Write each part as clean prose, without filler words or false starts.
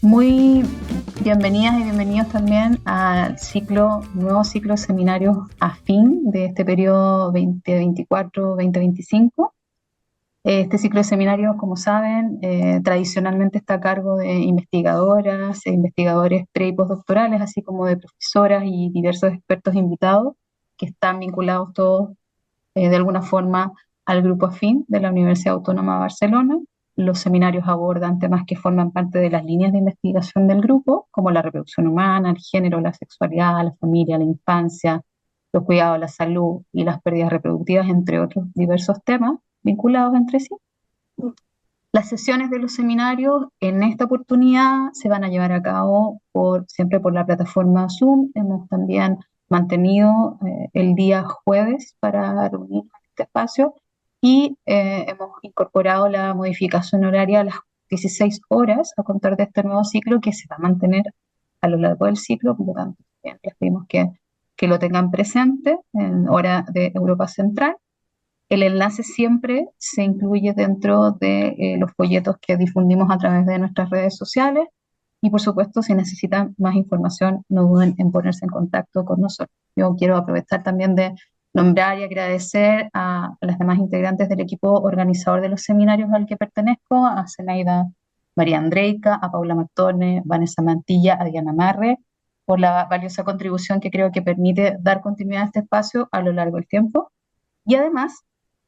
Muy bienvenidas y bienvenidos también al nuevo ciclo de seminarios AFIN de este periodo 2024-2025. Este ciclo de seminarios, como saben, tradicionalmente está a cargo de investigadoras e investigadores pre y postdoctorales, así como de profesoras y diversos expertos invitados que están vinculados todos de alguna forma al grupo afín de la Universidad Autónoma de Barcelona. Los seminarios abordan temas que forman parte de las líneas de investigación del grupo, como la reproducción humana, el género, la sexualidad, la familia, la infancia, los cuidados de la salud y las pérdidas reproductivas, entre otros diversos temas vinculados entre sí. Las sesiones de los seminarios en esta oportunidad se van a llevar a cabo siempre por la plataforma Zoom. Hemos también mantenido el día jueves para reunirnos en este espacio y hemos incorporado la modificación horaria a las 16 horas a contar de este nuevo ciclo que se va a mantener a lo largo del ciclo. Por lo tanto, les pedimos que lo tengan presente en hora de Europa Central. El enlace siempre se incluye dentro de los folletos que difundimos a través de nuestras redes sociales y por supuesto si necesitan más información no duden en ponerse en contacto con nosotros. Yo quiero aprovechar también de nombrar y agradecer a las demás integrantes del equipo organizador de los seminarios al que pertenezco, a Zenaida María Andreica, a Paula Martone, Vanessa Mantilla, a Diana Marre, por la valiosa contribución que creo que permite dar continuidad a este espacio a lo largo del tiempo. Y además,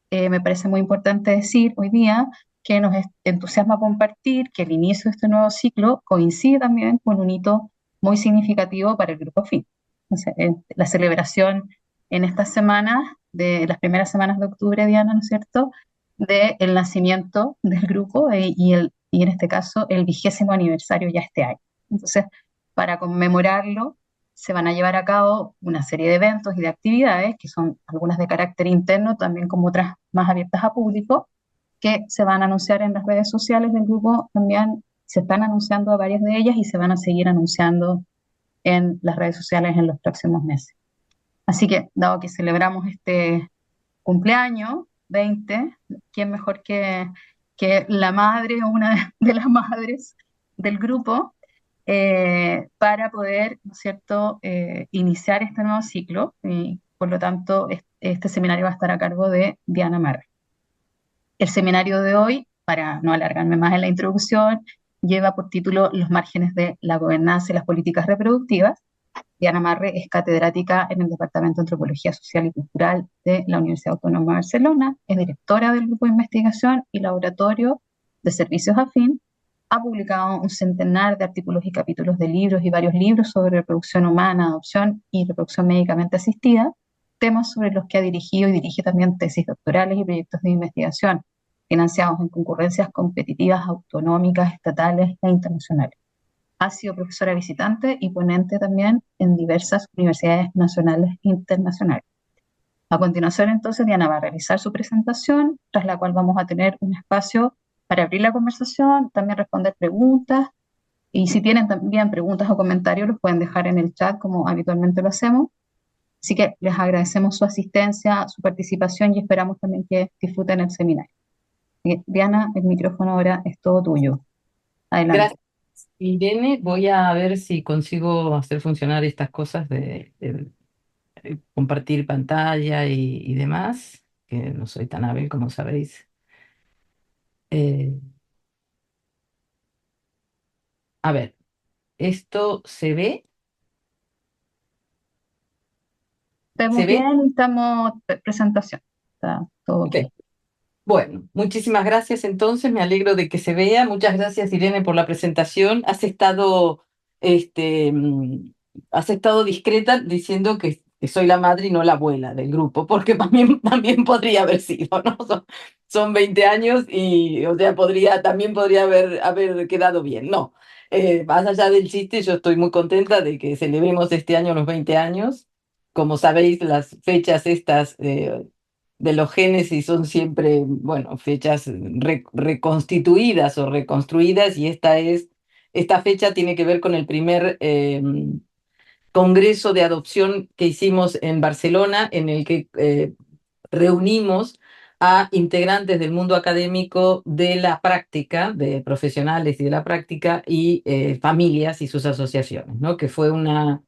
me parece muy importante decir hoy día que nos entusiasma compartir que el inicio de este nuevo ciclo coincide también con un hito muy significativo para el Grupo FIN. Entonces, la celebración en estas semanas, de las primeras semanas de octubre, Diana, ¿no es cierto?, del nacimiento del grupo y en este caso el 20º aniversario ya este año. Entonces, para conmemorarlo, se van a llevar a cabo una serie de eventos y de actividades, que son algunas de carácter interno, también como otras más abiertas a público, que se van a anunciar en las redes sociales del grupo. También se están anunciando varias de ellas y se van a seguir anunciando en las redes sociales en los próximos meses. Así que, dado que celebramos este cumpleaños 20, ¿quién mejor que la madre o una de las madres del grupo para poder, ¿no es cierto?, iniciar este nuevo ciclo? Y por lo tanto, este seminario va a estar a cargo de Diana Marre. El seminario de hoy, para no alargarme más en la introducción, lleva por título Los márgenes de la gobernanza y las políticas reproductivas. Diana Marre es catedrática en el Departamento de Antropología Social y Cultural de la Universidad Autónoma de Barcelona, es directora del Grupo de Investigación y Laboratorio de Servicios Afín, ha publicado un centenar de artículos y capítulos de libros y varios libros sobre reproducción humana, adopción y reproducción médicamente asistida, temas sobre los que ha dirigido y dirige también tesis doctorales y proyectos de investigación financiados en concurrencias competitivas autonómicas, estatales e internacionales. Ha sido profesora visitante y ponente también en diversas universidades nacionales e internacionales. A continuación, entonces, Diana va a realizar su presentación, tras la cual vamos a tener un espacio para abrir la conversación, también responder preguntas, y si tienen también preguntas o comentarios, los pueden dejar en el chat como habitualmente lo hacemos. Así que les agradecemos su asistencia, su participación y esperamos también que disfruten el seminario. Diana, el micrófono ahora es todo tuyo. Adelante. Gracias, Irene. Voy a ver si consigo hacer funcionar estas cosas de compartir pantalla y demás, que no soy tan hábil como sabéis. Eh, a ver, ¿esto se ve? ¿Se Estamos ve? bien, estamos presentación. Está todo ok. Ok. Bueno, muchísimas gracias entonces, me alegro de que se vea. Muchas gracias, Irene, por la presentación. Este, mm, has estado discreta diciendo que soy la madre y no la abuela del grupo, porque también podría haber sido, ¿no? Son 20 años y, o sea, también podría haber quedado bien. No, más allá del chiste, yo estoy muy contenta de que celebremos este año los 20 años. Como sabéis, las fechas estas de los génesis son siempre, bueno, fechas reconstituidas o reconstruidas, y esta fecha tiene que ver con el primer congreso de adopción que hicimos en Barcelona, en el que reunimos a integrantes del mundo académico, de la práctica, de profesionales y de la práctica, y familias y sus asociaciones, ¿no? Que fue una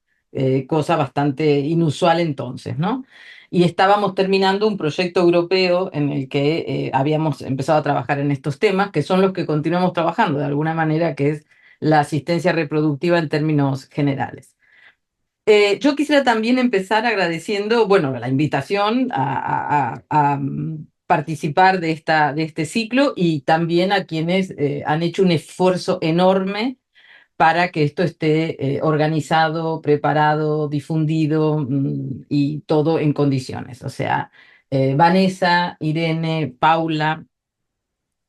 cosa bastante inusual entonces, ¿no? Y estábamos terminando un proyecto europeo en el que habíamos empezado a trabajar en estos temas, que son los que continuamos trabajando de alguna manera, que es la asistencia reproductiva en términos generales. Yo quisiera también empezar agradeciendo, bueno, la invitación a participar de este ciclo, y también a quienes han hecho un esfuerzo enorme para que esto esté organizado, preparado, difundido, y todo en condiciones. O sea, Vanessa, Irene, Paula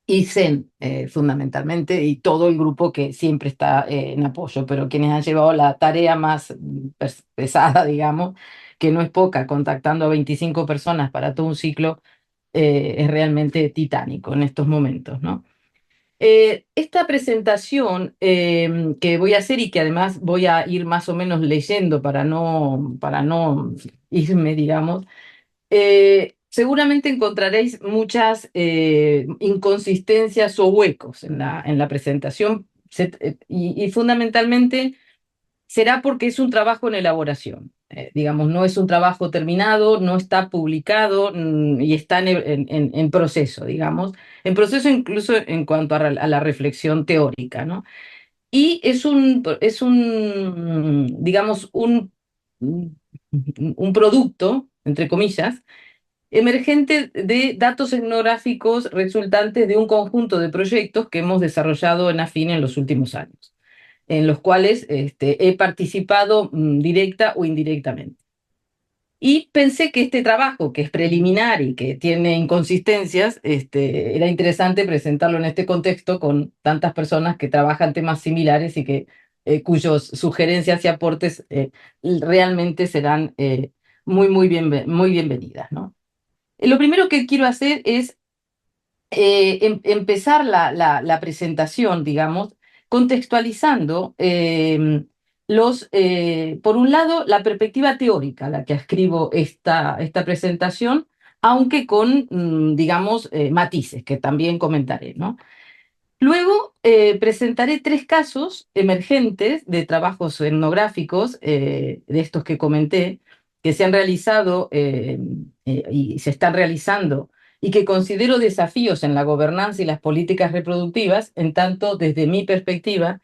y Zen, fundamentalmente, y todo el grupo que siempre está en apoyo, pero quienes han llevado la tarea más pesada, digamos, que no es poca, contactando a 25 personas para todo un ciclo, es realmente titánico en estos momentos, ¿no? Esta presentación que voy a hacer, y que además voy a ir más o menos leyendo para no irme, digamos, seguramente encontraréis muchas inconsistencias o huecos en la presentación, y fundamentalmente será porque es un trabajo en elaboración. Digamos, no es un trabajo terminado, no está publicado, y está en proceso, digamos, en proceso incluso en cuanto a la reflexión teórica, ¿no? Y digamos, un producto, entre comillas, emergente de datos etnográficos resultantes de un conjunto de proyectos que hemos desarrollado en AFIN en los últimos años, en los cuales he participado directa o indirectamente. Y pensé que este trabajo, que es preliminar y que tiene inconsistencias, era interesante presentarlo en este contexto con tantas personas que trabajan temas similares y cuyos sugerencias y aportes realmente serán muy bienvenidas, ¿no? Lo primero que quiero hacer es empezar la presentación, digamos, contextualizando por un lado, la perspectiva teórica a la que escribo esta presentación, aunque con, digamos, matices que también comentaré, ¿no? Luego presentaré tres casos emergentes de trabajos etnográficos, de estos que comenté, que se han realizado y se están realizando, y que considero desafíos en la gobernanza y las políticas reproductivas, en tanto desde mi perspectiva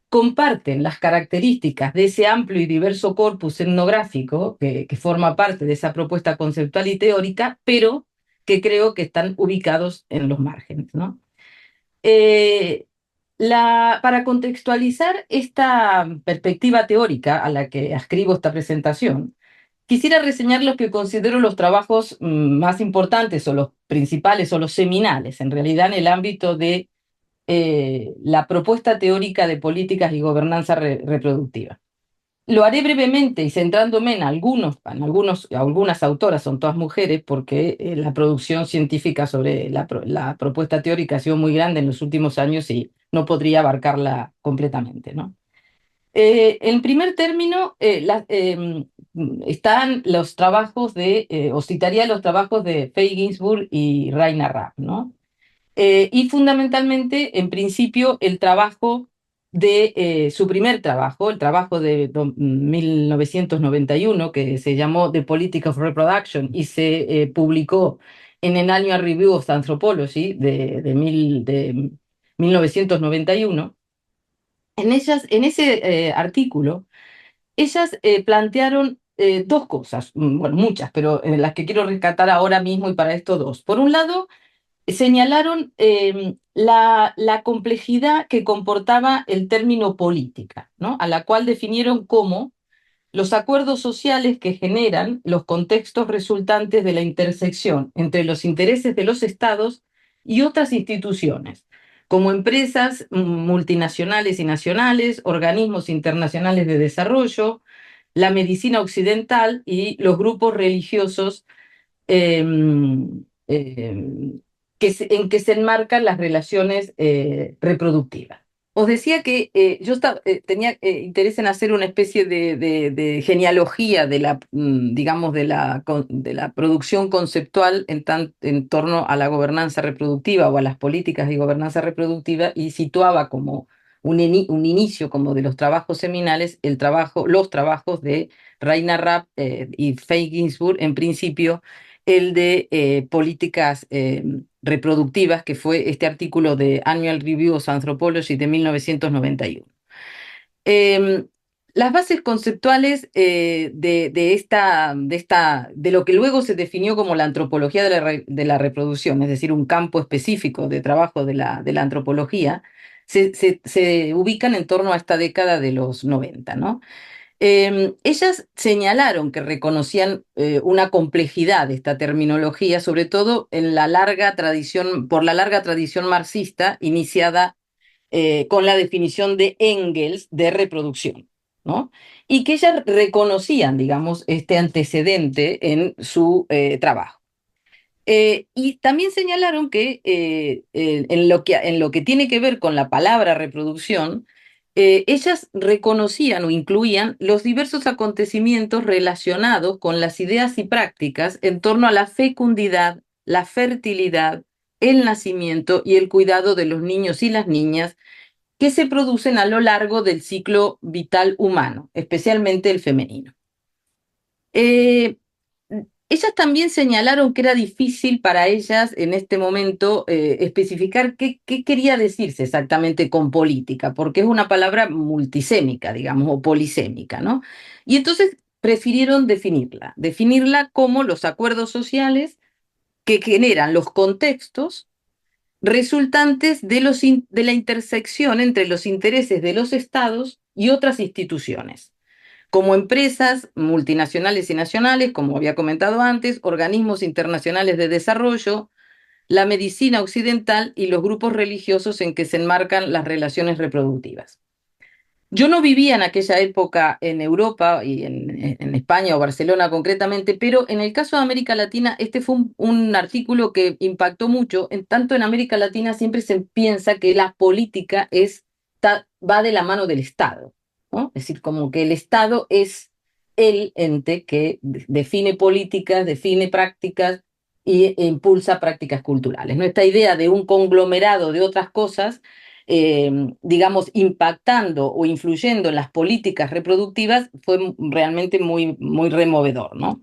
comparten las características de ese amplio y diverso corpus etnográfico que forma parte de esa propuesta conceptual y teórica, pero que creo que están ubicados en los márgenes, ¿no? Eh, para contextualizar esta perspectiva teórica a la que ascribo esta presentación, quisiera reseñar los que considero los trabajos más importantes, o los principales, o los seminales, en realidad, en el ámbito de la propuesta teórica de políticas y gobernanza reproductiva. Lo haré brevemente y centrándome algunas autoras, son todas mujeres, porque la producción científica sobre la propuesta teórica ha sido muy grande en los últimos años y no podría abarcarla completamente, ¿no? En primer término, están los trabajos o citaría los trabajos de Faye Ginsburg y Raina Rapp, ¿no? Y fundamentalmente, en principio, el trabajo su primer trabajo, el trabajo de 1991, que se llamó The Politics of Reproduction y se publicó en el Annual Review of Anthropology de 1991. En ese artículo, ellas plantearon dos cosas, bueno, muchas, pero las que quiero rescatar ahora mismo, y para esto dos. Por un lado, señalaron la complejidad que comportaba el término política, ¿no? A la cual definieron como los acuerdos sociales que generan los contextos resultantes de la intersección entre los intereses de los estados y otras instituciones, como empresas multinacionales y nacionales, organismos internacionales de desarrollo, la medicina occidental y los grupos religiosos, eh, eh, en que se enmarcan las relaciones reproductivas. Os decía que tenía interés en hacer una especie de genealogía de la, digamos, de la producción conceptual en torno a la gobernanza reproductiva o a las políticas de gobernanza reproductiva, y situaba como un inicio como de los trabajos seminales los trabajos de Raina Rapp y Faye Ginsburg, en principio el de políticas reproductivas, que fue este artículo de Annual Review of Anthropology de 1991. Eh, las bases conceptuales de lo que luego se definió como la antropología de la reproducción, es decir, un campo específico de trabajo de la antropología, se ubican en torno a esta década de los 90, ¿no? Ellas señalaron que reconocían una complejidad de esta terminología, sobre todo en la larga tradición, por la larga tradición marxista iniciada con la definición de Engels de reproducción, ¿no? Y que ellas reconocían, digamos, este antecedente en su trabajo. Y también señalaron que, en lo que tiene que ver con la palabra reproducción, ellas reconocían o incluían los diversos acontecimientos relacionados con las ideas y prácticas en torno a la fecundidad, la fertilidad, el nacimiento y el cuidado de los niños y las niñas que se producen a lo largo del ciclo vital humano, especialmente el femenino. Eh, Ellas también señalaron que era difícil para ellas en este momento especificar qué quería decirse exactamente con política, porque es una palabra multisémica, digamos, o polisémica, ¿no? Y entonces prefirieron definirla como los acuerdos sociales que generan los contextos resultantes de la intersección entre los intereses de los estados y otras instituciones como empresas multinacionales y nacionales, como había comentado antes, organismos internacionales de desarrollo, la medicina occidental y los grupos religiosos en que se enmarcan las relaciones reproductivas. Yo no vivía en aquella época en Europa y en España o Barcelona concretamente, pero en el caso de América Latina, este fue un artículo que impactó mucho. Tanto en América Latina siempre se piensa que la política va de la mano del Estado, ¿no? Es decir, como que el Estado es el ente que define políticas, define prácticas e impulsa prácticas culturales, ¿no? Esta idea de un conglomerado de otras cosas digamos, impactando o influyendo en las políticas reproductivas fue realmente muy removedor, ¿no?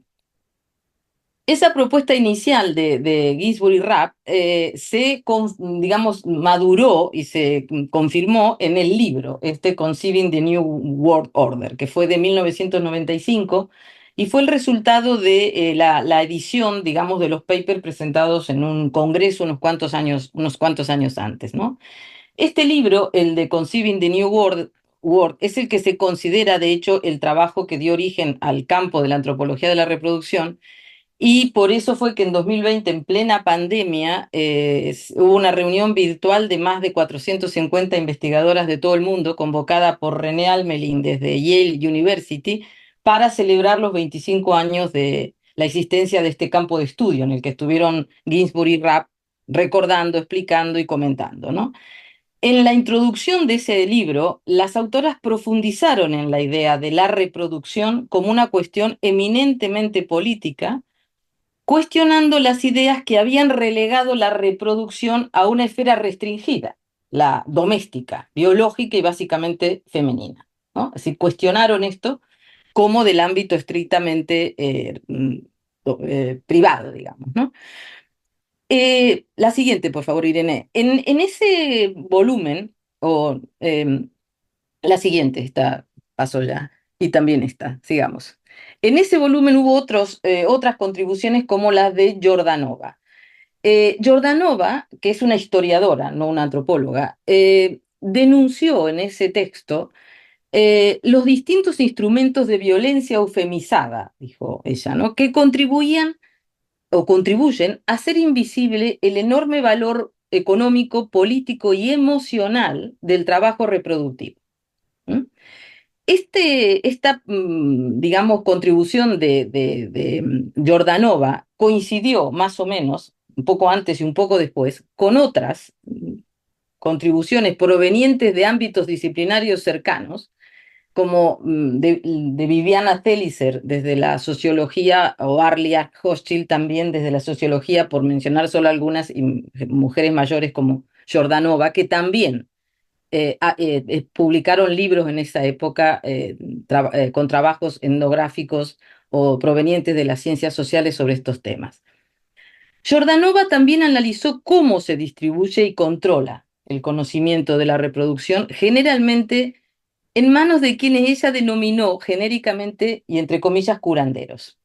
Esa propuesta inicial de Ginsburg y Rapp digamos, maduró y se confirmó en el libro, Conceiving the New World Order, que fue de 1995 y fue el resultado de la edición, digamos, de los papers presentados en un congreso unos cuantos años antes, ¿no? Este libro, el de Conceiving the New World, es el que se considera, de hecho, el trabajo que dio origen al campo de la antropología de la reproducción, y por eso fue que en 2020, en plena pandemia, hubo una reunión virtual de más de 450 investigadoras de todo el mundo, convocada por René Almelin desde Yale University, para celebrar los 25 años de la existencia de este campo de estudio, en el que estuvieron Ginsburg y Rapp recordando, explicando y comentando, ¿no? En la introducción de ese libro, las autoras profundizaron en la idea de la reproducción como una cuestión eminentemente política, cuestionando las ideas que habían relegado la reproducción a una esfera restringida, la doméstica, biológica y básicamente femenina, ¿no? Es decir, cuestionaron esto como del ámbito estrictamente privado, digamos, ¿no? La siguiente, por favor, Irene. En ese volumen, o la siguiente, está, paso ya, y también está, sigamos. En ese volumen hubo otras contribuciones como las de Jordanova. Jordanova, que es una historiadora, no una antropóloga, denunció en ese texto los distintos instrumentos de violencia eufemizada, dijo ella, ¿no? Que contribuían o contribuyen a hacer invisible el enorme valor económico, político y emocional del trabajo reproductivo. ¿Mm? Digamos, contribución de Jordanova coincidió más o menos, un poco antes y un poco después, con otras contribuciones provenientes de ámbitos disciplinarios cercanos, como de Viviana Zelizer desde la sociología, o Arlia Hochschild también desde la sociología, por mencionar solo algunas, y mujeres mayores como Jordanova, que también publicaron libros en esa época con trabajos etnográficos o provenientes de las ciencias sociales sobre estos temas. Jordanova también analizó cómo se distribuye y controla el conocimiento de la reproducción, generalmente en manos de quienes ella denominó genéricamente y entre comillas curanderos.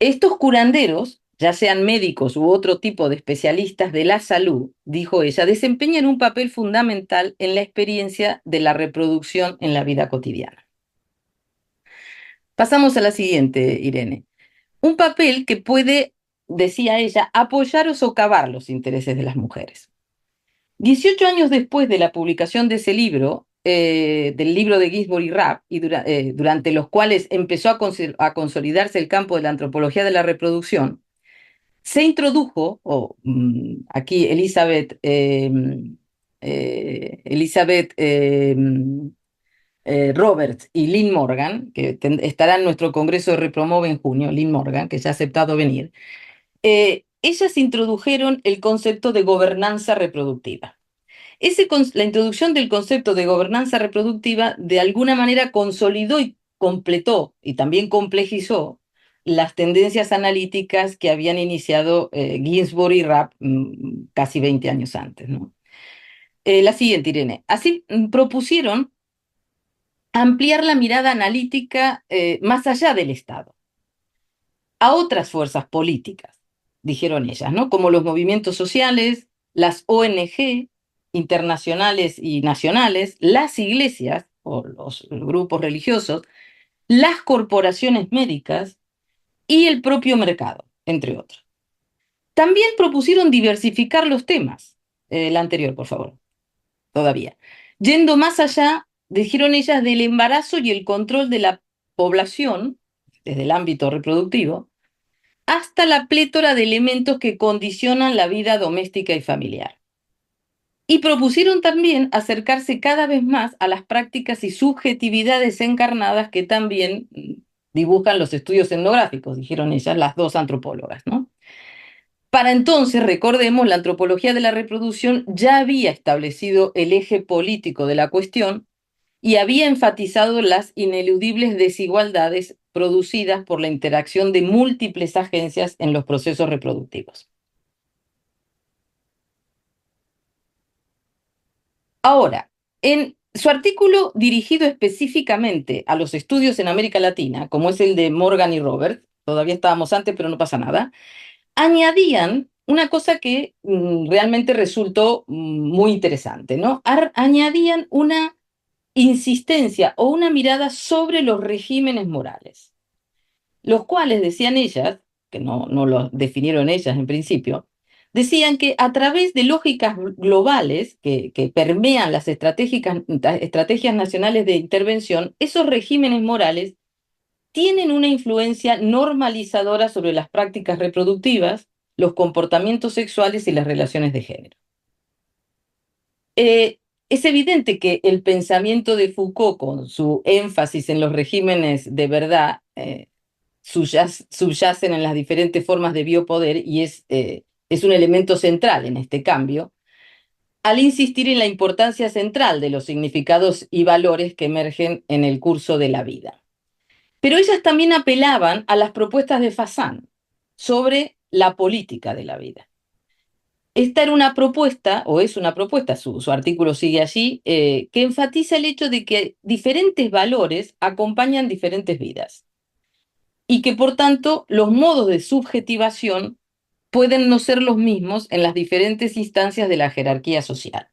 Estos curanderos, ya sean médicos u otro tipo de especialistas de la salud, dijo ella, desempeñan un papel fundamental en la experiencia de la reproducción en la vida cotidiana. Pasamos a la siguiente, Irene. Un papel que puede, decía ella, apoyar o socavar los intereses de las mujeres. 18 años después de la publicación de ese libro, del libro de Ginsburg y Rapp, y durante los cuales empezó a consolidarse el campo de la antropología de la reproducción, se introdujo, aquí Elizabeth Roberts y Lynn Morgan, que estará en nuestro Congreso de Repromove en junio, Lynn Morgan, que ya ha aceptado venir, ellas introdujeron el concepto de gobernanza reproductiva. La introducción del concepto de gobernanza reproductiva de alguna manera consolidó y completó y también complejizó las tendencias analíticas que habían iniciado Ginsburg y Rapp casi 20 años antes, ¿no? La siguiente, Irene. Así propusieron ampliar la mirada analítica más allá del Estado, a otras fuerzas políticas, dijeron ellas, ¿no? Como los movimientos sociales, las ONG internacionales y nacionales, las iglesias o los grupos religiosos, las corporaciones médicas y el propio mercado, entre otros. También propusieron diversificar los temas. La anterior, por favor, todavía. Yendo más allá, dijeron ellas, del embarazo y el control de la población, desde el ámbito reproductivo, hasta la plétora de elementos que condicionan la vida doméstica y familiar. Y propusieron también acercarse cada vez más a las prácticas y subjetividades encarnadas que también dibujan los estudios etnográficos, dijeron ellas, las dos antropólogas, ¿no? Para entonces, recordemos, la antropología de la reproducción ya había establecido el eje político de la cuestión y había enfatizado las ineludibles desigualdades producidas por la interacción de múltiples agencias en los procesos reproductivos. Ahora, en su artículo dirigido específicamente a los estudios en América Latina, como es el de Morgan y Robert, todavía estábamos antes, pero no pasa nada, añadían una cosa que realmente resultó muy interesante, ¿no? Añadían una insistencia o una mirada sobre los regímenes morales, los cuales, decían ellas, que no lo definieron ellas en principio, decían que a través de lógicas globales que permean las estrategias nacionales de intervención, esos regímenes morales tienen una influencia normalizadora sobre las prácticas reproductivas, los comportamientos sexuales y las relaciones de género. Es evidente que el pensamiento de Foucault, con su énfasis en los regímenes de verdad, subyacen en las diferentes formas de biopoder y es un elemento central en este cambio, al insistir en la importancia central de los significados y valores que emergen en el curso de la vida. Pero ellas también apelaban a las propuestas de Fasan sobre la política de la vida. Esta era una propuesta, o es una propuesta, su artículo sigue allí, que enfatiza el hecho de que diferentes valores acompañan diferentes vidas y que por tanto los modos de subjetivación pueden no ser los mismos en las diferentes instancias de la jerarquía social.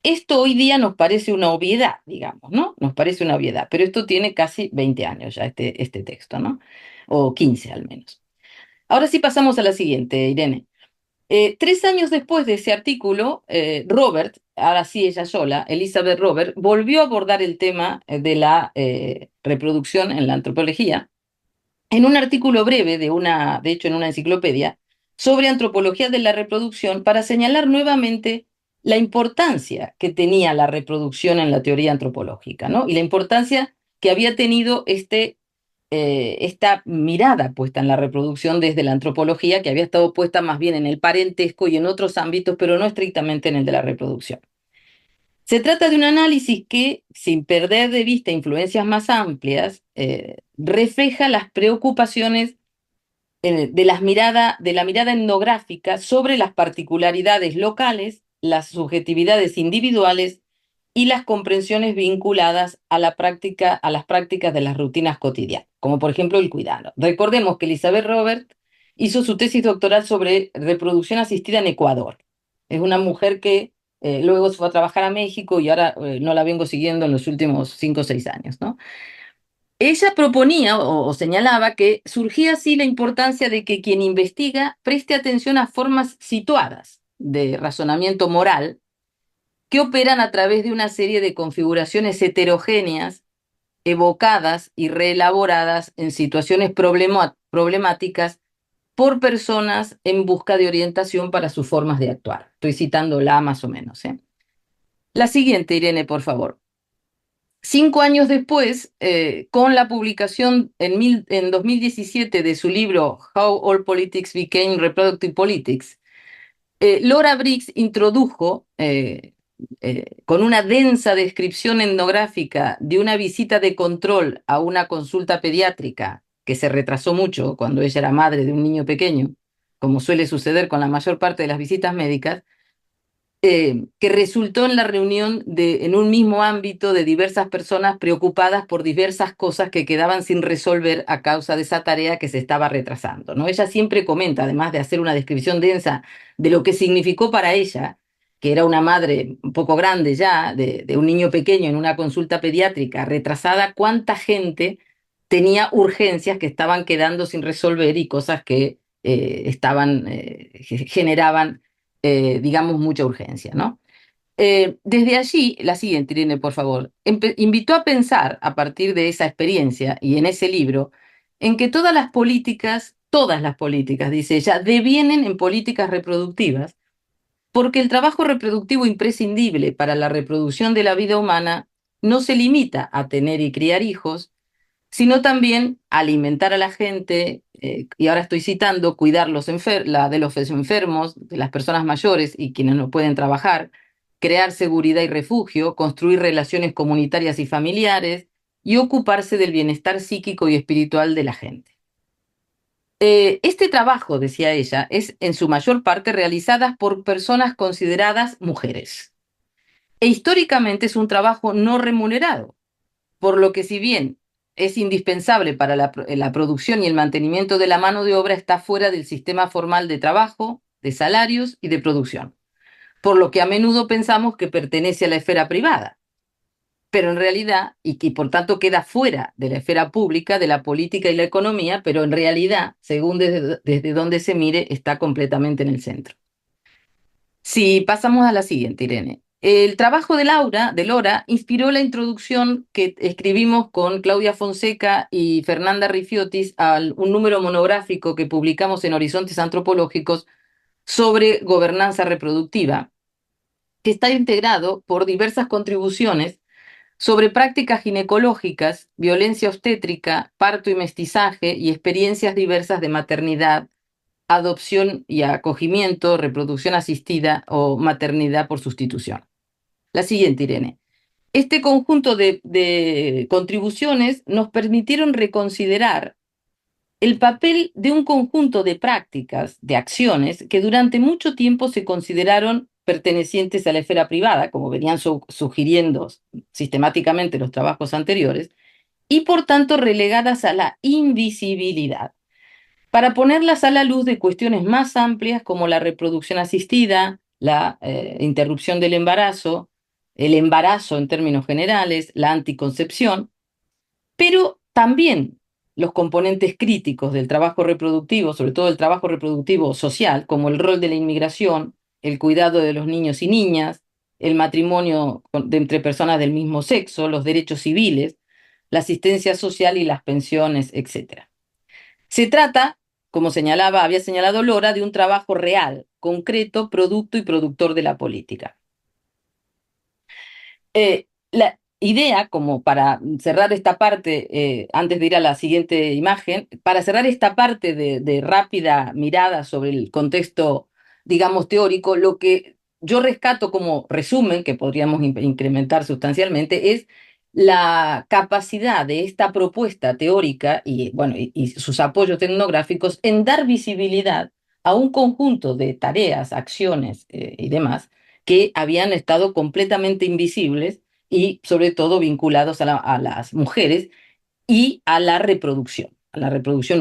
Esto hoy día nos parece una obviedad, digamos, ¿no? Nos parece una obviedad, pero esto tiene casi 20 años ya, este texto, ¿no? O 15 al menos. Ahora sí pasamos a la siguiente, Irene. 3 años después de ese artículo, Robert, ahora sí ella sola, Elizabeth Robert, volvió a abordar el tema de la reproducción en la antropología en un artículo breve de hecho en una enciclopedia, sobre antropología de la reproducción para señalar nuevamente la importancia que tenía la reproducción en la teoría antropológica, ¿no? Y la importancia que había tenido esta mirada puesta en la reproducción desde la antropología, que había estado puesta más bien en el parentesco y en otros ámbitos, pero no estrictamente en el de la reproducción. Se trata de un análisis que, sin perder de vista influencias más amplias, refleja las preocupaciones de la mirada etnográfica sobre las particularidades locales, las subjetividades individuales y las comprensiones vinculadas a a las prácticas de las rutinas cotidianas, como por ejemplo el cuidado. Recordemos que Elizabeth Robert hizo su tesis doctoral sobre reproducción asistida en Ecuador. Es una mujer que luego se fue a trabajar a México y ahora no la vengo siguiendo en los últimos 5 o 6 años, ¿no? Ella proponía o señalaba que surgía así la importancia de que quien investiga preste atención a formas situadas de razonamiento moral que operan a través de una serie de configuraciones heterogéneas, evocadas y reelaboradas en situaciones problemáticas por personas en busca de orientación para sus formas de actuar. Estoy citándola más o menos, ¿eh? La siguiente, Irene, por favor. 5 años después, con la publicación en 2017 de su libro How All Politics Became Reproductive Politics, Laura Briggs introdujo, con una densa descripción etnográfica de una visita de control a una consulta pediátrica que se retrasó mucho cuando ella era madre de un niño pequeño, como suele suceder con la mayor parte de las visitas médicas, que resultó en la reunión en un mismo ámbito de diversas personas preocupadas por diversas cosas que quedaban sin resolver a causa de esa tarea que se estaba retrasando, ¿no? Ella siempre comenta, además de hacer una descripción densa de lo que significó para ella, que era una madre un poco grande ya, de un niño pequeño en una consulta pediátrica retrasada, cuánta gente tenía urgencias que estaban quedando sin resolver y cosas que generaban digamos, mucha urgencia, ¿no? Desde allí, la siguiente, Irene, por favor, invitó a pensar a partir de esa experiencia y en ese libro, en que todas las políticas, dice ella, devienen en políticas reproductivas, porque el trabajo reproductivo imprescindible para la reproducción de la vida humana no se limita a tener y criar hijos, sino también alimentar a la gente, y ahora estoy citando, cuidar de los enfermos, de las personas mayores y quienes no pueden trabajar, crear seguridad y refugio, construir relaciones comunitarias y familiares y ocuparse del bienestar psíquico y espiritual de la gente. Este trabajo, decía ella, es en su mayor parte realizada por personas consideradas mujeres. E históricamente es un trabajo no remunerado, por lo que si bien es indispensable para la producción y el mantenimiento de la mano de obra, está fuera del sistema formal de trabajo, de salarios y de producción, por lo que a menudo pensamos que pertenece a la esfera privada, pero en realidad, y que por tanto queda fuera de la esfera pública, de la política y la economía, pero en realidad, según desde donde se mire, está completamente en el centro. Si pasamos a la siguiente, Irene. El trabajo de Lora, inspiró la introducción que escribimos con Claudia Fonseca y Fernanda Rifiotis a un número monográfico que publicamos en Horizontes Antropológicos sobre gobernanza reproductiva, que está integrado por diversas contribuciones sobre prácticas ginecológicas, violencia obstétrica, parto y mestizaje y experiencias diversas de maternidad, adopción y acogimiento, reproducción asistida o maternidad por sustitución. La siguiente, Irene. Este conjunto de contribuciones nos permitieron reconsiderar el papel de un conjunto de prácticas, de acciones, que durante mucho tiempo se consideraron pertenecientes a la esfera privada, como venían sugiriendo sistemáticamente los trabajos anteriores, y por tanto relegadas a la invisibilidad, para ponerlas a la luz de cuestiones más amplias como la reproducción asistida, la interrupción del embarazo, el embarazo en términos generales, la anticoncepción, pero también los componentes críticos del trabajo reproductivo, sobre todo el trabajo reproductivo social, como el rol de la inmigración, el cuidado de los niños y niñas, el matrimonio entre personas del mismo sexo, los derechos civiles, la asistencia social y las pensiones, etc. Se trata, como había señalado Lora, de un trabajo real, concreto, producto y productor de la política. La idea, como para cerrar esta parte, antes de ir a la siguiente imagen, para cerrar esta parte de rápida mirada sobre el contexto, digamos, teórico, lo que yo rescato como resumen, que podríamos incrementar sustancialmente, es la capacidad de esta propuesta teórica y, bueno, y sus apoyos etnográficos en dar visibilidad a un conjunto de tareas, acciones y demás que habían estado completamente invisibles y sobre todo vinculados a las mujeres y a la reproducción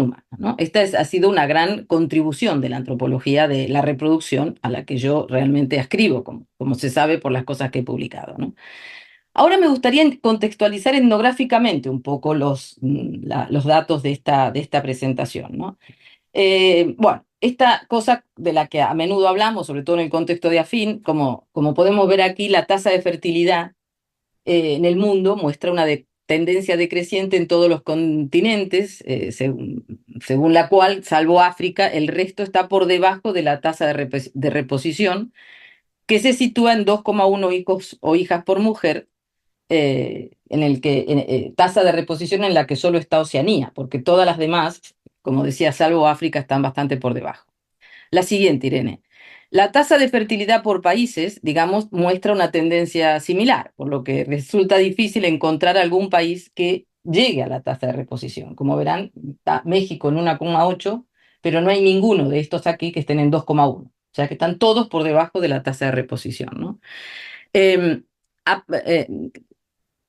humana, ¿no? Ha sido una gran contribución de la antropología de la reproducción a la que yo realmente ascribo, como se sabe por las cosas que he publicado, ¿no? Ahora me gustaría contextualizar etnográficamente un poco los datos de esta presentación, ¿no? Bueno, esta cosa de la que a menudo hablamos, sobre todo en el contexto de AFIN, como podemos ver aquí, la tasa de fertilidad en el mundo muestra una tendencia decreciente en todos los continentes, según la cual, salvo África, el resto está por debajo de la tasa de reposición, que se sitúa en 2,1 hijos o hijas por mujer, tasa de reposición en la que solo está Oceanía, porque todas las demás, como decía, salvo África, están bastante por debajo. La siguiente, Irene. La tasa de fertilidad por países, digamos, muestra una tendencia similar, por lo que resulta difícil encontrar algún país que llegue a la tasa de reposición. Como verán, está México en 1,8, pero no hay ninguno de estos aquí que estén en 2,1. O sea que están todos por debajo de la tasa de reposición, ¿no? Eh, a- eh,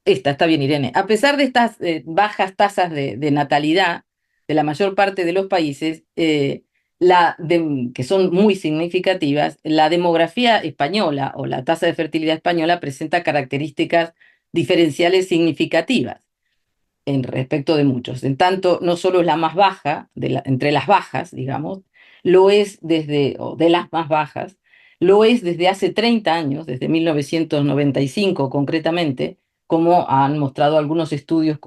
Esta está bien, Irene. A pesar de estas bajas tasas de natalidad de la mayor parte de los países, que son muy significativas, la demografía española o la tasa de fertilidad española presenta características diferenciales significativas en respecto de muchos. En tanto, no solo es la más baja, entre las bajas, digamos, o de las más bajas, lo es desde hace 30 años, desde 1995 concretamente, como han mostrado algunos estudios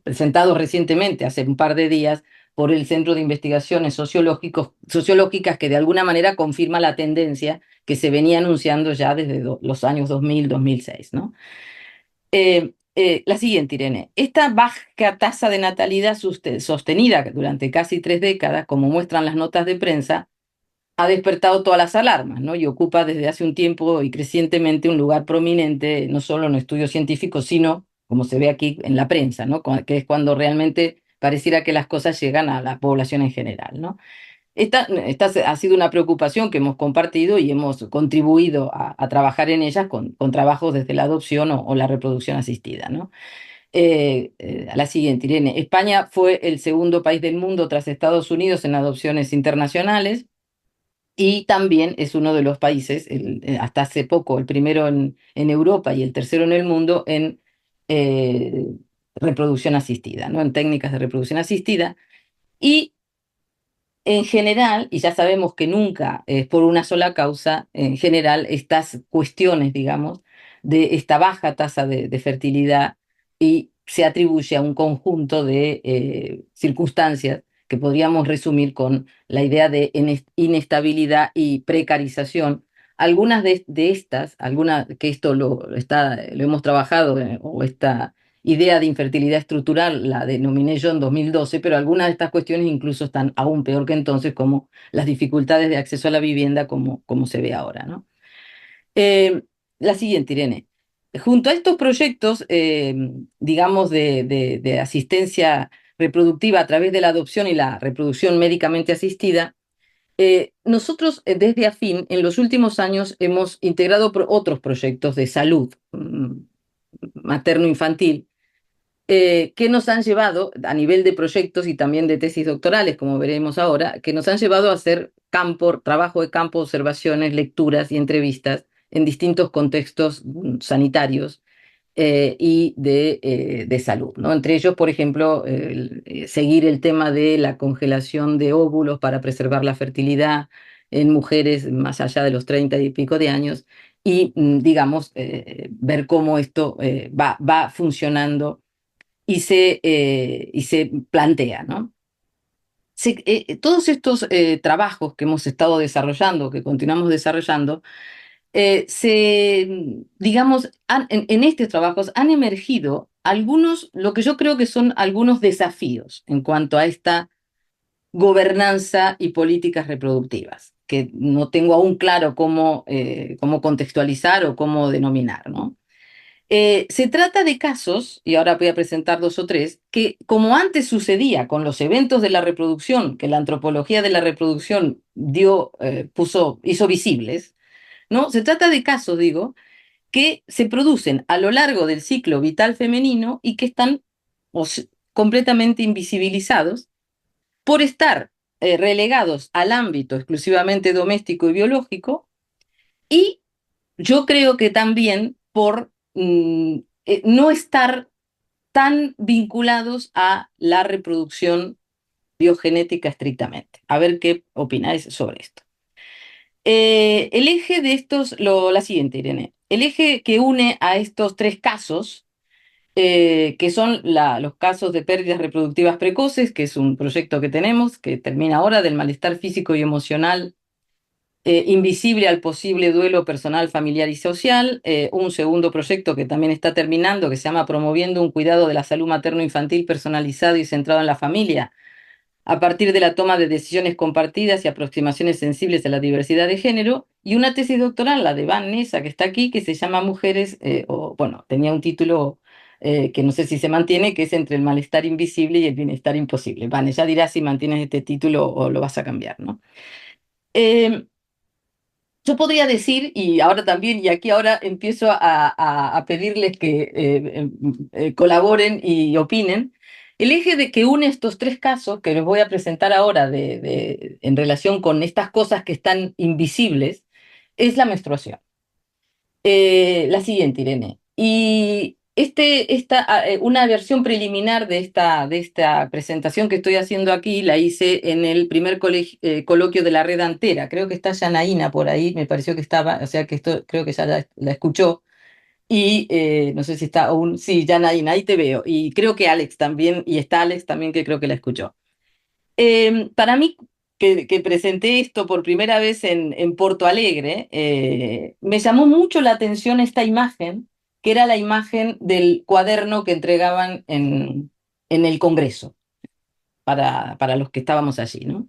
presentados recientemente, hace un par de días, por el Centro de Investigaciones Sociológicas, que de alguna manera confirma la tendencia que se venía anunciando ya desde los años 2000-2006, ¿no? La siguiente, Irene. Esta baja tasa de natalidad sostenida durante casi 3 décadas, como muestran las notas de prensa, ha despertado todas las alarmas, ¿no? Y ocupa desde hace un tiempo y crecientemente un lugar prominente, no solo en estudios científicos, sino, como se ve aquí, en la prensa, ¿no? Que es cuando realmente pareciera que las cosas llegan a la población en general, ¿no? Esta ha sido una preocupación que hemos compartido y hemos contribuido a trabajar en ellas con trabajos desde la adopción o la reproducción asistida, ¿no? A la siguiente, Irene. España fue el segundo país del mundo tras Estados Unidos en adopciones internacionales y también es uno de los países, hasta hace poco, el primero en Europa y el tercero en el mundo en eh, reproducción asistida, ¿no? En técnicas de reproducción asistida. Y en general, y ya sabemos que nunca es por una sola causa, en general estas cuestiones, digamos, de esta baja tasa de fertilidad y se atribuye a un conjunto de circunstancias que podríamos resumir con la idea de inestabilidad y precarización. Algunas de estas, algunas que esto lo hemos trabajado, o esta idea de infertilidad estructural la denominé yo en 2012, pero algunas de estas cuestiones incluso están aún peor que entonces, como las dificultades de acceso a la vivienda, como se ve ahora, ¿no? Eh, la siguiente, Irene. Junto a estos proyectos, digamos, de asistencia reproductiva a través de la adopción y la reproducción médicamente asistida, nosotros desde AFIN en los últimos años hemos integrado otros proyectos de salud materno-infantil que nos han llevado a nivel de proyectos y también de tesis doctorales, como veremos ahora, que nos han llevado a hacer trabajo de campo, observaciones, lecturas y entrevistas en distintos contextos sanitarios y de salud, ¿no? Entre ellos, por ejemplo, seguir el tema de la congelación de óvulos para preservar la fertilidad en mujeres más allá de los 30 y pico de años y, digamos, ver cómo esto va funcionando y se plantea, ¿no? Todos estos trabajos que hemos estado desarrollando, que continuamos desarrollando, digamos, en estos trabajos han emergido algunos, lo que yo creo que son algunos desafíos en cuanto a esta gobernanza y políticas reproductivas, que no tengo aún claro cómo contextualizar o cómo denominar, ¿no? Se trata de casos, y ahora voy a presentar dos o tres, que como antes sucedía con los eventos de la reproducción, que la antropología de la reproducción hizo visibles, ¿no? Se trata de casos, digo, que se producen a lo largo del ciclo vital femenino y que están completamente invisibilizados por estar relegados al ámbito exclusivamente doméstico y biológico, y yo creo que también por no estar tan vinculados a la reproducción biogenética estrictamente. A ver qué opináis sobre esto. El eje de estos, la siguiente, Irene, el eje que une a estos tres casos, que son los casos de pérdidas reproductivas precoces, que es un proyecto que tenemos, que termina ahora, del malestar físico y emocional invisible al posible duelo personal, familiar y social. Un segundo proyecto que también está terminando, que se llama Promoviendo un cuidado de la salud materno-infantil personalizado y centrado en la familia, a partir de la toma de decisiones compartidas y aproximaciones sensibles a la diversidad de género, y una tesis doctoral, la de Vanessa, que está aquí, que se llama Mujeres, bueno, tenía un título que no sé si se mantiene, que es Entre el malestar invisible y el bienestar imposible. Vanessa ya dirá si mantienes este título o lo vas a cambiar, ¿no? Eh, yo podría decir, y ahora también, y aquí ahora empiezo a pedirles que colaboren y opinen, el eje de que une estos tres casos que les voy a presentar ahora en relación con estas cosas que están invisibles es la menstruación. La siguiente, Irene. Y una versión preliminar de esta presentación que estoy haciendo aquí la hice en el primer coloquio de la red Antera. Creo que está Yanaína por ahí, me pareció que estaba, o sea que esto creo que ya la escuchó. Y no sé si está aún, sí, Yanaína, ahí te veo. Y creo que Alex también, y está Alex también que creo que la escuchó. Para mí, que presenté esto por primera vez en Porto Alegre, me llamó mucho la atención esta imagen, que era la imagen del cuaderno que entregaban en el Congreso para los que estábamos allí, ¿no?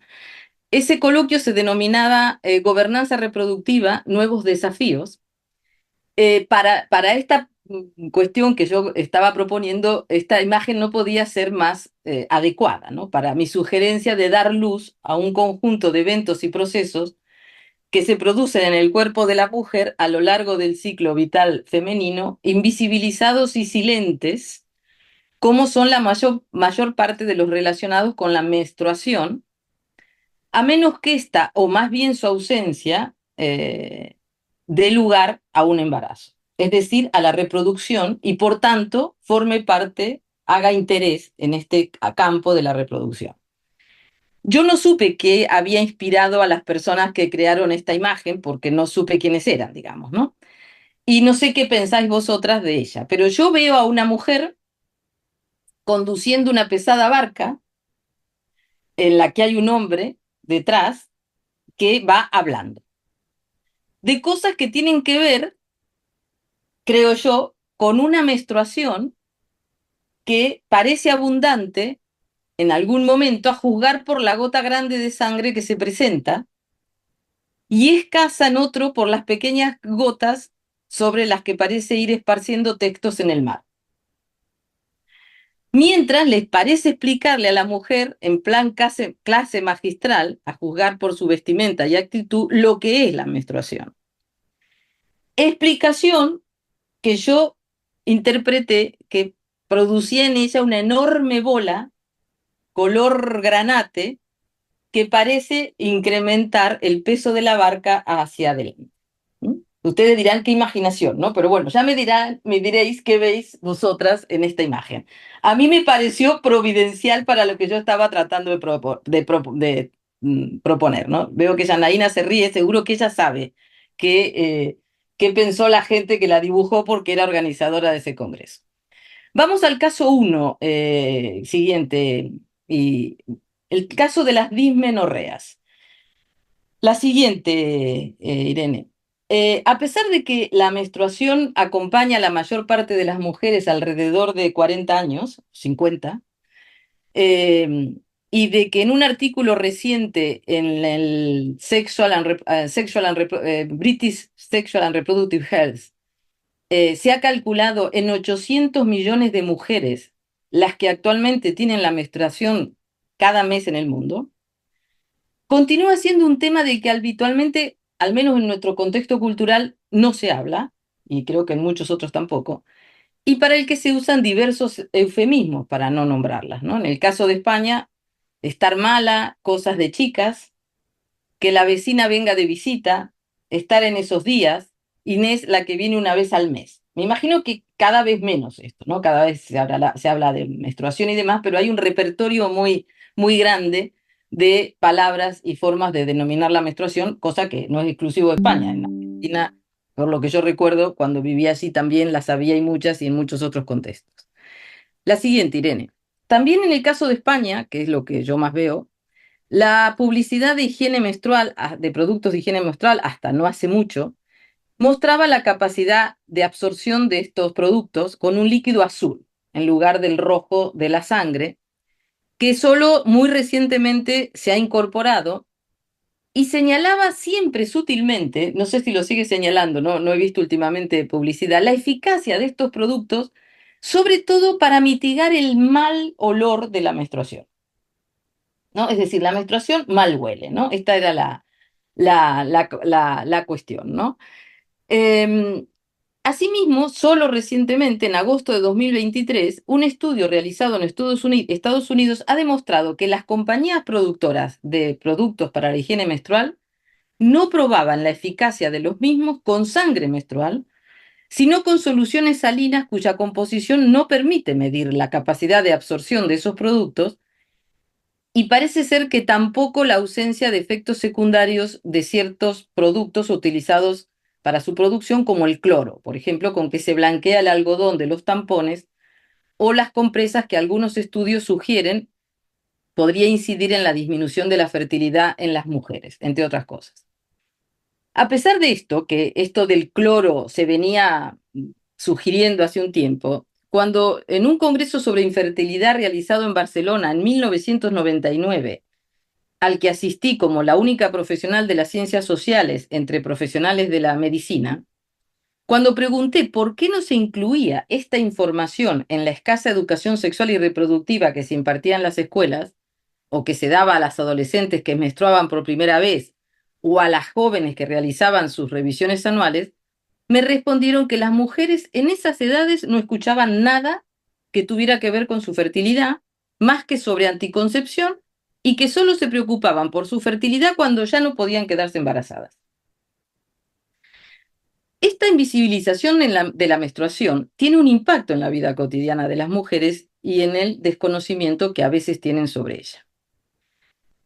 Ese coloquio se denominaba Gobernanza Reproductiva, Nuevos Desafíos. Para esta cuestión que yo estaba proponiendo, esta imagen no podía ser más adecuada, ¿no? Para mi sugerencia de dar luz a un conjunto de eventos y procesos que se producen en el cuerpo de la mujer a lo largo del ciclo vital femenino, invisibilizados y silentes, como son la mayor parte de los relacionados con la menstruación, a menos que esta, o más bien su ausencia, dé lugar a un embarazo, es decir, a la reproducción, y por tanto forme parte, haga interés en este campo de la reproducción. Yo no supe qué había inspirado a las personas que crearon esta imagen, porque no supe quiénes eran, digamos, ¿no? Y no sé qué pensáis vosotras de ella, pero yo veo a una mujer conduciendo una pesada barca en la que hay un hombre detrás que va hablando de cosas que tienen que ver, creo yo, con una menstruación que parece abundante en algún momento, a juzgar por la gota grande de sangre que se presenta, y escasa en otro por las pequeñas gotas sobre las que parece ir esparciendo textos en el mar. Mientras les parece explicarle a la mujer, en plan clase magistral, a juzgar por su vestimenta y actitud, lo que es la menstruación. Explicación que yo interpreté que producía en ella una enorme bola color granate que parece incrementar el peso de la barca hacia adelante. ¿Mm? Ustedes dirán qué imaginación, ¿no? Pero bueno, ya me diréis qué veis vosotras en esta imagen. A mí me pareció providencial para lo que yo estaba tratando de proponer, ¿no? Veo que Janaína se ríe, seguro que ella sabe qué pensó la gente que la dibujó porque era organizadora de ese congreso. Vamos al caso 1, siguiente, y el caso de las dismenorreas. La siguiente, Irene. A pesar de que la menstruación acompaña a la mayor parte de las mujeres alrededor de 40 años, 50, eh, y de que en un artículo reciente en el British Sexual and Reproductive Health se ha calculado en 800 millones de mujeres las que actualmente tienen la menstruación cada mes en el mundo, continúa siendo un tema de que habitualmente, al menos en nuestro contexto cultural, no se habla, y creo que en muchos otros tampoco, y para el que se usan diversos eufemismos para no nombrarlas, ¿no? En el caso de España, estar mala, cosas de chicas, que la vecina venga de visita, estar en esos días, Inés la que viene una vez al mes. Me imagino que cada vez menos esto, ¿no? Cada vez se habla de menstruación y demás, pero hay un repertorio muy, muy grande de palabras y formas de denominar la menstruación, cosa que no es exclusivo de España. En Argentina, por lo que yo recuerdo, cuando vivía allí también las había y muchas y en muchos otros contextos. La siguiente, Irene. También en el caso de España, que es lo que yo más veo, la publicidad de higiene menstrual, de productos de higiene menstrual, hasta no hace mucho, mostraba la capacidad de absorción de estos productos con un líquido azul en lugar del rojo de la sangre, que solo muy recientemente se ha incorporado y señalaba siempre sutilmente, no sé si lo sigue señalando, no he visto últimamente publicidad, la eficacia de estos productos, sobre todo para mitigar el mal olor de la menstruación, ¿no? Es decir, la menstruación mal huele, ¿no? Esta era la cuestión, ¿no? Eh, Asimismo, solo recientemente, en agosto de 2023, un estudio realizado en Estados Unidos ha demostrado que las compañías productoras de productos para la higiene menstrual no probaban la eficacia de los mismos con sangre menstrual, sino con soluciones salinas cuya composición no permite medir la capacidad de absorción de esos productos y parece ser que tampoco la ausencia de efectos secundarios de ciertos productos utilizados para su producción, como el cloro, por ejemplo, con que se blanquea el algodón de los tampones o las compresas que algunos estudios sugieren podría incidir en la disminución de la fertilidad en las mujeres, entre otras cosas. A pesar de esto, que esto del cloro se venía sugiriendo hace un tiempo, cuando en un congreso sobre infertilidad realizado en Barcelona en 1999, al que asistí como la única profesional de las ciencias sociales entre profesionales de la medicina, cuando pregunté por qué no se incluía esta información en la escasa educación sexual y reproductiva que se impartía en las escuelas, o que se daba a las adolescentes que menstruaban por primera vez, o a las jóvenes que realizaban sus revisiones anuales, me respondieron que las mujeres en esas edades no escuchaban nada que tuviera que ver con su fertilidad, más que sobre anticoncepción, y que solo se preocupaban por su fertilidad cuando ya no podían quedarse embarazadas. Esta invisibilización de la menstruación tiene un impacto en la vida cotidiana de las mujeres y en el desconocimiento que a veces tienen sobre ella.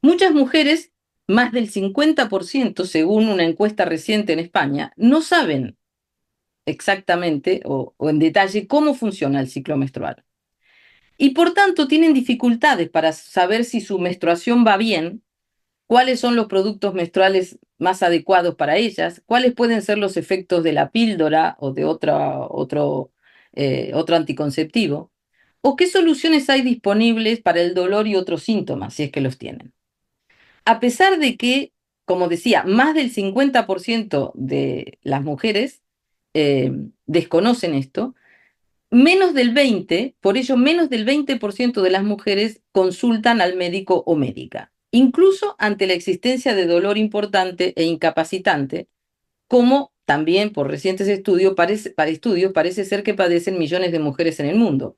Muchas mujeres, más del 50%, según una encuesta reciente en España, no saben exactamente o en detalle cómo funciona el ciclo menstrual. Y por tanto tienen dificultades para saber si su menstruación va bien, cuáles son los productos menstruales más adecuados para ellas, cuáles pueden ser los efectos de la píldora o de otro anticonceptivo, o qué soluciones hay disponibles para el dolor y otros síntomas, si es que los tienen. A pesar de que, como decía, más del 50% de las mujeres desconocen esto, menos del 20, por ello menos del 20% de las mujeres consultan al médico o médica, incluso ante la existencia de dolor importante e incapacitante, como también por recientes estudios parece ser que padecen millones de mujeres en el mundo.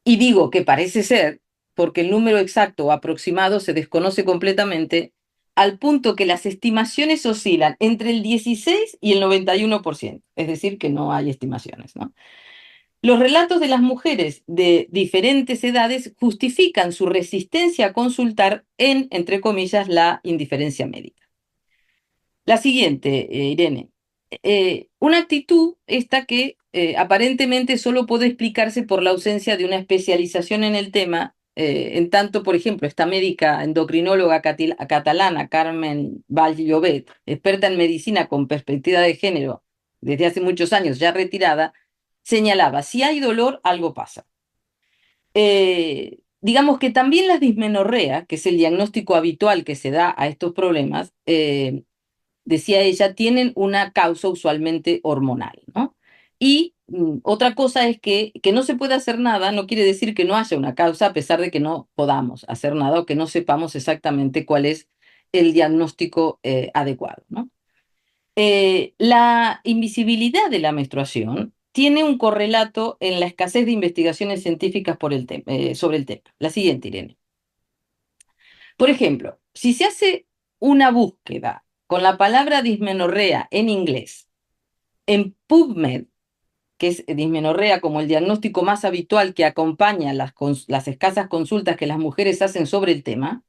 Y digo que parece ser porque el número exacto o aproximado se desconoce completamente, al punto que las estimaciones oscilan entre el 16 y el 91%, es decir, que no hay estimaciones, ¿no? Los relatos de las mujeres de diferentes edades justifican su resistencia a consultar en, entre comillas, la indiferencia médica. La siguiente, Irene. Una actitud esta que aparentemente solo puede explicarse por la ausencia de una especialización en el tema En tanto, por ejemplo, esta médica endocrinóloga catalana, Carmen Vall-Llobet, experta en medicina con perspectiva de género desde hace muchos años, ya retirada, señalaba, si hay dolor, algo pasa. Digamos que también la dismenorrea, que es el diagnóstico habitual que se da a estos problemas, decía ella, tienen una causa usualmente hormonal, ¿no? Y otra cosa es que no se puede hacer nada, no quiere decir que no haya una causa, a pesar de que no podamos hacer nada o que no sepamos exactamente cuál es el diagnóstico adecuado, ¿no? La invisibilidad de la menstruación tiene un correlato en la escasez de investigaciones científicas sobre el tema. La siguiente, Irene. Por ejemplo, si se hace una búsqueda con la palabra dismenorrea en inglés en PubMed, que es dismenorrea como el diagnóstico más habitual que acompaña las escasas consultas que las mujeres hacen sobre el tema,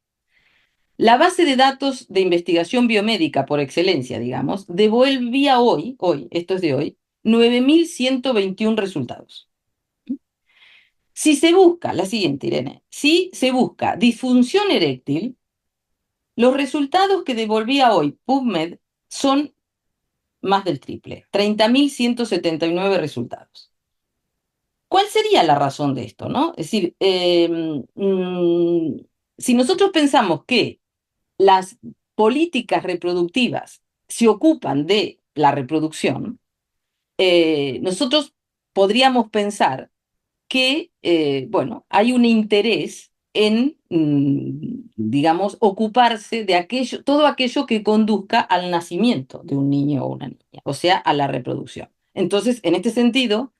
la base de datos de investigación biomédica por excelencia, digamos, devolvía hoy, esto es de hoy, 9.121 resultados. Si se busca, la siguiente, Irene, si se busca disfunción eréctil, los resultados que devolvía hoy PubMed son más del triple, 30.179 resultados. ¿Cuál sería la razón de esto, no? Es decir, si nosotros pensamos que las políticas reproductivas se ocupan de la reproducción, nosotros podríamos pensar que, bueno, hay un interés en, digamos, ocuparse de aquello, todo aquello que conduzca al nacimiento de un niño o una niña, o sea, a la reproducción. Entonces, en este sentido,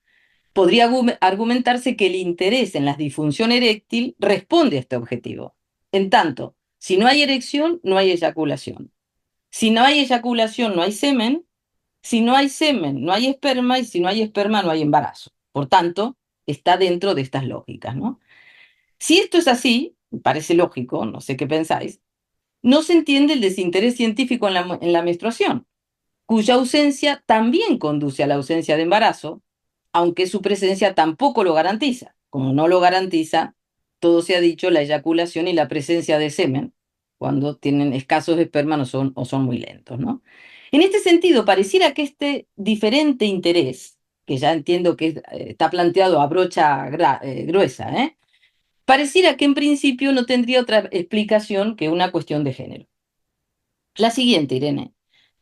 podría argumentarse que el interés en la disfunción eréctil responde a este objetivo. En tanto, si no hay erección, no hay eyaculación. Si no hay eyaculación, no hay semen. Si no hay semen, no hay esperma. Y si no hay esperma, no hay embarazo. Por tanto, está dentro de estas lógicas, ¿no? Si esto es así, parece lógico, no sé qué pensáis, no se entiende el desinterés científico en la menstruación, cuya ausencia también conduce a la ausencia de embarazo, aunque su presencia tampoco lo garantiza. Como no lo garantiza, todo se ha dicho, la eyaculación y la presencia de semen, cuando tienen escasos esperma o son muy lentos, ¿no? En este sentido, pareciera que este diferente interés, que ya entiendo que está planteado a brocha gruesa, pareciera que en principio no tendría otra explicación que una cuestión de género. La siguiente, Irene.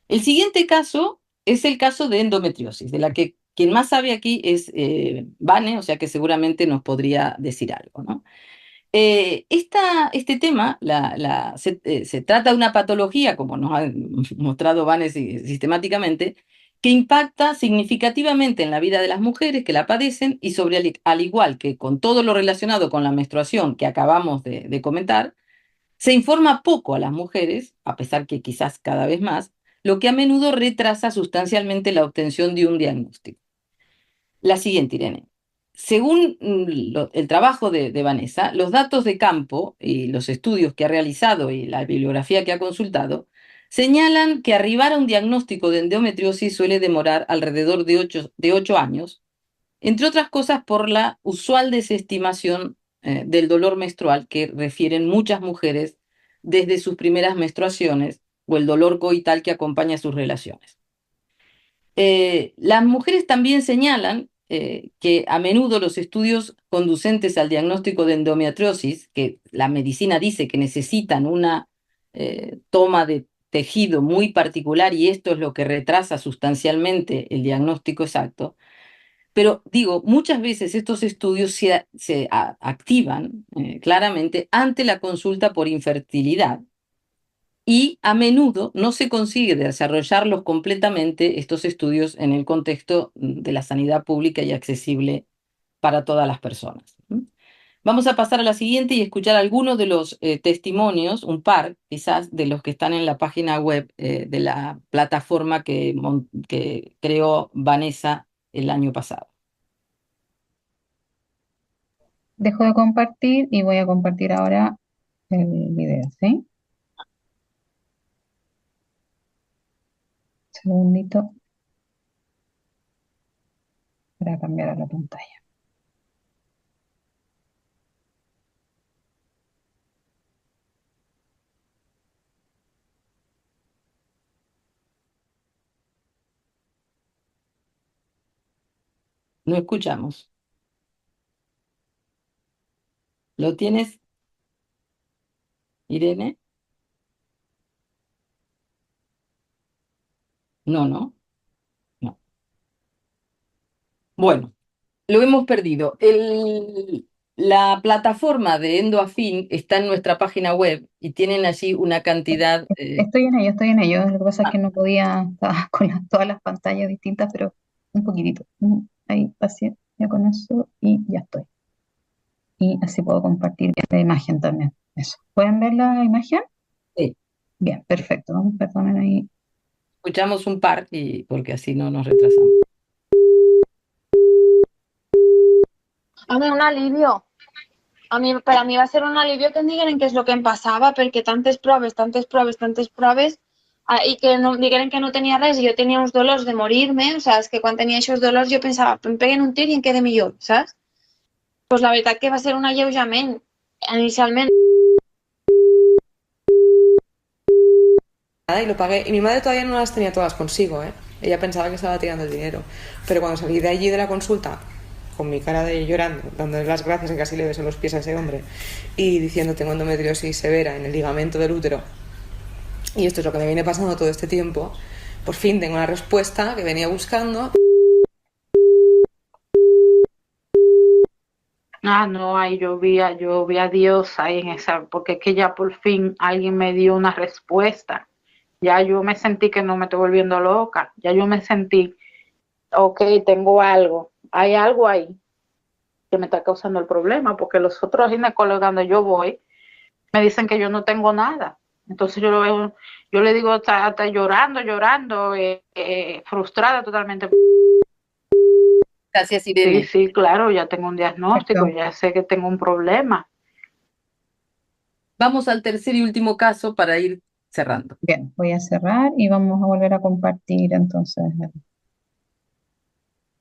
El siguiente caso es el caso de endometriosis, de la que quien más sabe aquí es Vane, o sea que seguramente nos podría decir algo, ¿no? Este tema se trata de una patología, como nos ha mostrado Vane sistemáticamente, que impacta significativamente en la vida de las mujeres que la padecen y al igual que con todo lo relacionado con la menstruación que acabamos de comentar, se informa poco a las mujeres, a pesar que quizás cada vez más, lo que a menudo retrasa sustancialmente la obtención de un diagnóstico. La siguiente, Irene. Según el trabajo de Vanessa, los datos de campo y los estudios que ha realizado y la bibliografía que ha consultado señalan que arribar a un diagnóstico de endometriosis suele demorar alrededor de 8 años, entre otras cosas por la usual desestimación del dolor menstrual que refieren muchas mujeres desde sus primeras menstruaciones o el dolor coital que acompaña sus relaciones. Las mujeres también señalan que a menudo los estudios conducentes al diagnóstico de endometriosis, que la medicina dice que necesitan una toma de tejido muy particular y esto es lo que retrasa sustancialmente el diagnóstico exacto, pero digo, muchas veces estos estudios se activan claramente ante la consulta por infertilidad y a menudo no se consigue desarrollarlos completamente estos estudios en el contexto de la sanidad pública y accesible para todas las personas. Vamos a pasar a la siguiente y escuchar algunos de los testimonios, un par quizás, de los que están en la página web de la plataforma que creó Vanessa el año pasado. Dejo de compartir y voy a compartir ahora el video, ¿sí? Segundito para cambiar a la pantalla. No escuchamos. ¿Lo tienes, Irene? No, no, no. Bueno, lo hemos perdido. La plataforma de Endoafin está en nuestra página web y tienen allí una cantidad. Estoy en ello, estoy en ello. Lo que pasa es que no podía, estaba con todas las pantallas distintas, pero un poquitito. Ahí, así, ya con eso y ya estoy. Y así puedo compartir la imagen también. Eso. ¿Pueden ver la imagen? Sí, Bien, perfecto. Perdonen ahí. escuchamos un par y porque así no nos retrasamos. A mi un alivio. Per a mi va ser un alivio que em digueren què és el que em passava, perquè tantes proves, i que no, digueren que no tenia res, i jo tenia uns dolors de morir-me, saps? Que quan tenia aquests dolors jo pensava, em peguen un tir i em quede millor, saps? Pues la veritat que va ser un alleujament. Inicialment Y lo pagué. Y mi madre todavía no las tenía todas consigo, ¿eh? Ella pensaba que estaba tirando el dinero. Pero cuando salí de allí de la consulta, con mi cara de llorando, dándole las gracias, que casi le beso los pies a ese hombre, y diciendo tengo endometriosis severa en el ligamento del útero, y esto es lo que me viene pasando todo este tiempo, por fin tengo una respuesta que venía buscando. Ah, no, ahí yo vi a Dios ahí en esa, porque es que ya por fin alguien me dio una respuesta. Ya yo me sentí que no me estoy volviendo loca. Ya yo me sentí, ok, tengo algo. Hay algo ahí que me está causando el problema, porque los otros ginecólogos donde yo voy me dicen que yo no tengo nada. Entonces yo lo veo, yo le digo, está llorando, frustrada totalmente. Gracias, Sí, Irene. sí, claro, ya tengo un diagnóstico, Perfecto. ya sé que tengo un problema. Vamos al tercer y último caso para ir cerrando. Bien, voy a cerrar y vamos a volver a compartir entonces el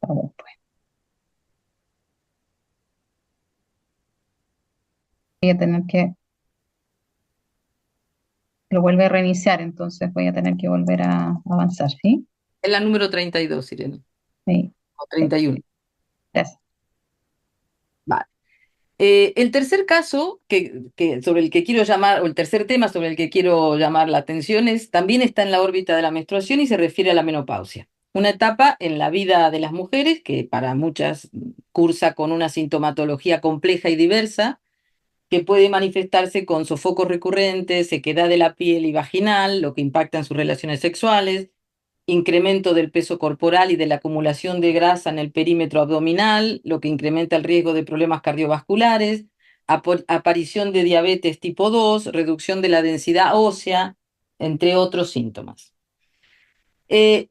PowerPoint. Voy a tener que, lo vuelve a reiniciar, entonces voy a tener que volver a avanzar, ¿sí? Es la número 32, Irene. Sí, O sí, 31. gracias. Vale. El tercer caso sobre el que quiero llamar, o el tercer tema sobre el que quiero llamar la atención también está en la órbita de la menstruación y se refiere a la menopausia. Una etapa en la vida de las mujeres que para muchas cursa con una sintomatología compleja y diversa, que puede manifestarse con sofocos recurrentes, sequedad de la piel y vaginal, lo que impacta en sus relaciones sexuales, incremento del peso corporal y de la acumulación de grasa en el perímetro abdominal, lo que incrementa el riesgo de problemas cardiovasculares, aparición de diabetes tipo 2, reducción de la densidad ósea, entre otros síntomas.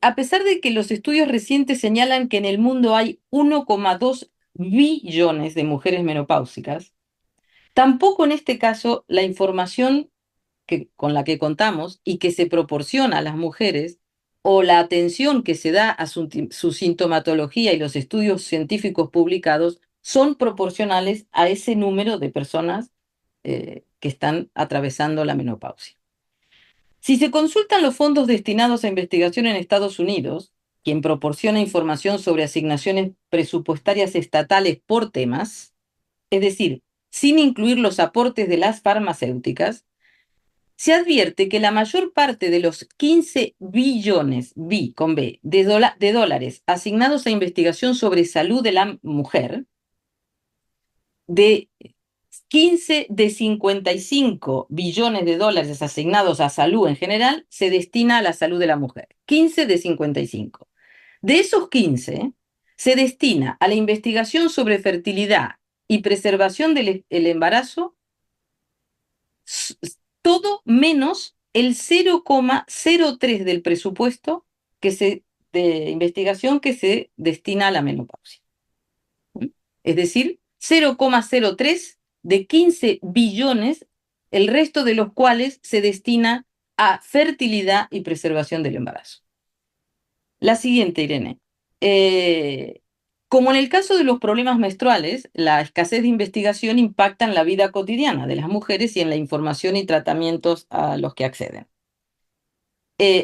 A pesar de que los estudios recientes señalan que en el mundo hay 1,2 billones de mujeres menopáusicas, tampoco en este caso la información con la que contamos y que se proporciona a las mujeres o la atención que se da a su sintomatología y los estudios científicos publicados son proporcionales a ese número de personas que están atravesando la menopausia. Si se consultan los fondos destinados a investigación en Estados Unidos, quien proporciona información sobre asignaciones presupuestarias estatales por temas, es decir, sin incluir los aportes de las farmacéuticas, se advierte que la mayor parte de los 15 billones de dólares asignados a investigación sobre salud de la mujer, de 15 de 55 billones de dólares asignados a salud en general, se destina a la salud de la mujer. 15 de 55. De esos 15, se destina a la investigación sobre fertilidad y preservación del embarazo todo menos el 0,03 del presupuesto de investigación que se destina a la menopausia. Es decir, 0,03 de 15 billones, el resto de los cuales se destina a fertilidad y preservación del embarazo. La siguiente, Irene. Como en el caso de los problemas menstruales, la escasez de investigación impacta en la vida cotidiana de las mujeres y en la información y tratamientos a los que acceden.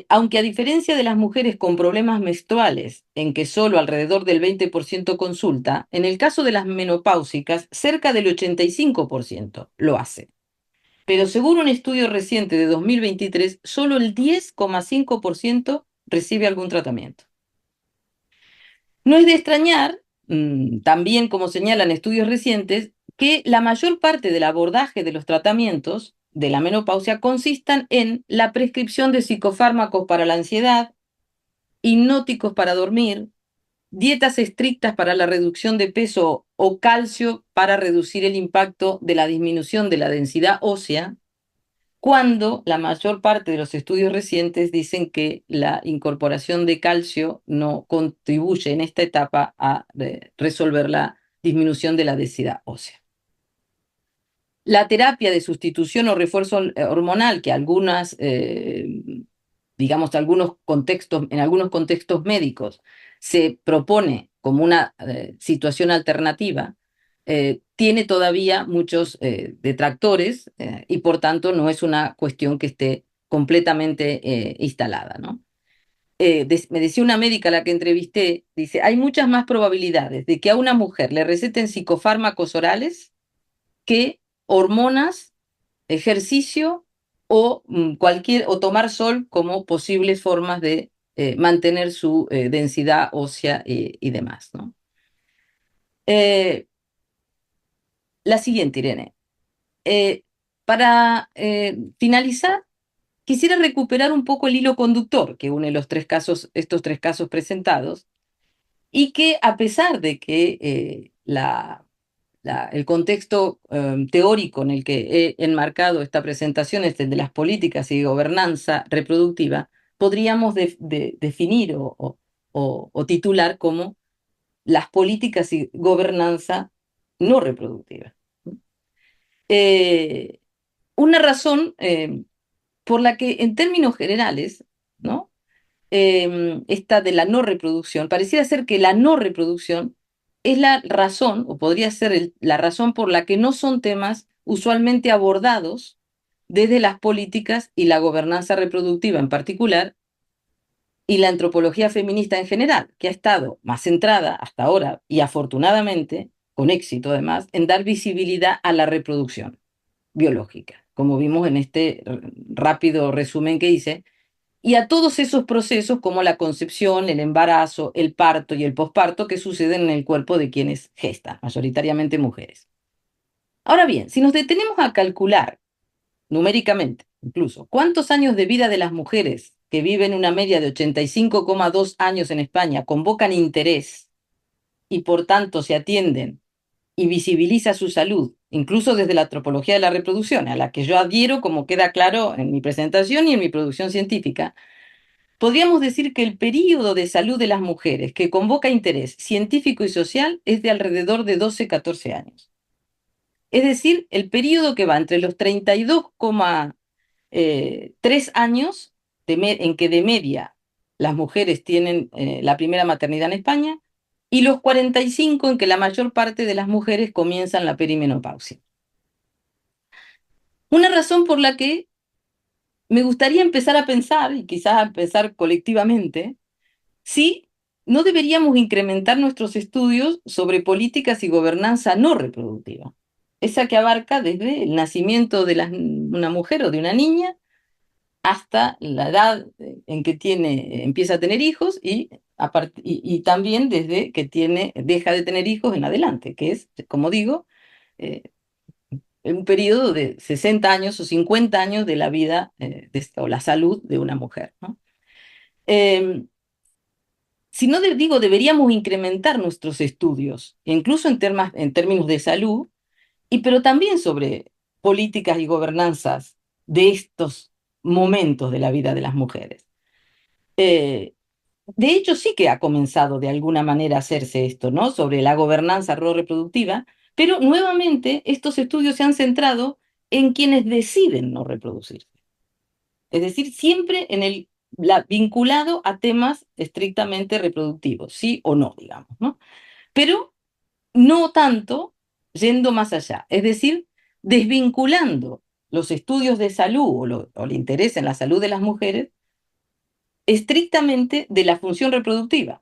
Aunque a diferencia de las mujeres con problemas menstruales, en que solo alrededor del 20% consulta, en el caso de las menopáusicas, cerca del 85% lo hace. Pero según un estudio reciente de 2023, solo el 10,5% recibe algún tratamiento. No es de extrañar, también como señalan estudios recientes, que la mayor parte del abordaje de los tratamientos de la menopausia consistan en la prescripción de psicofármacos para la ansiedad, hipnóticos para dormir, dietas estrictas para la reducción de peso o calcio para reducir el impacto de la disminución de la densidad ósea, cuando la mayor parte de los estudios recientes dicen que la incorporación de calcio no contribuye en esta etapa a resolver la disminución de la densidad ósea. La terapia de sustitución o refuerzo hormonal, que digamos, en algunos contextos médicos se propone como una situación alternativa, tiene todavía muchos detractores y por tanto no es una cuestión que esté completamente instalada, ¿no? Me decía una médica a la que entrevisté, dice, hay muchas más probabilidades de que a una mujer le receten psicofármacos orales que hormonas, ejercicio o o tomar sol como posibles formas de mantener su densidad ósea y demás, ¿no? La siguiente, Irene. Para finalizar, quisiera recuperar un poco el hilo conductor que une estos tres casos presentados, y que a pesar de que el contexto teórico en el que he enmarcado esta presentación es el de las políticas y gobernanza reproductiva, podríamos definir o titular como las políticas y gobernanza no reproductiva. Una razón por la que en términos generales, ¿no? Esta de la no reproducción, pareciera ser que la no reproducción es la razón, o podría ser la razón por la que no son temas usualmente abordados desde las políticas y la gobernanza reproductiva en particular, y la antropología feminista en general, que ha estado más centrada hasta ahora, y afortunadamente, con éxito además, en dar visibilidad a la reproducción biológica, como vimos en este rápido resumen que hice, y a todos esos procesos como la concepción, el embarazo, el parto y el posparto que suceden en el cuerpo de quienes gestan, mayoritariamente mujeres. Ahora bien, si nos detenemos a calcular numéricamente, incluso, cuántos años de vida de las mujeres que viven una media de 85,2 años en España convocan interés y por tanto se atienden y visibiliza su salud, incluso desde la antropología de la reproducción, a la que yo adhiero, como queda claro en mi presentación y en mi producción científica, podríamos decir que el período de salud de las mujeres que convoca interés científico y social es de alrededor de 12-14 años. Es decir, el período que va entre los 32,3 años en que de media las mujeres tienen la primera maternidad en España y los 45 en que la mayor parte de las mujeres comienzan la perimenopausia. Una razón por la que me gustaría empezar a pensar, y quizás a pensar colectivamente, si no deberíamos incrementar nuestros estudios sobre políticas y gobernanza no reproductiva, esa que abarca desde el nacimiento de una mujer o de una niña hasta la edad en que empieza a tener hijos y también desde que deja de tener hijos en adelante, que es, como digo, un periodo de 60 años o 50 años de la vida o la salud de una mujer, ¿no? Si no digo, deberíamos incrementar nuestros estudios, incluso en términos de salud, pero también sobre políticas y gobernanzas de estos momentos de la vida de las mujeres. De hecho, sí que ha comenzado de alguna manera a hacerse esto, ¿no? Sobre la gobernanza reproductiva, pero nuevamente estos estudios se han centrado en quienes deciden no reproducirse. Es decir, siempre vinculado a temas estrictamente reproductivos, sí o no, digamos, ¿no? Pero no tanto yendo más allá, es decir, desvinculando los estudios de salud o el interés en la salud de las mujeres estrictamente de la función reproductiva.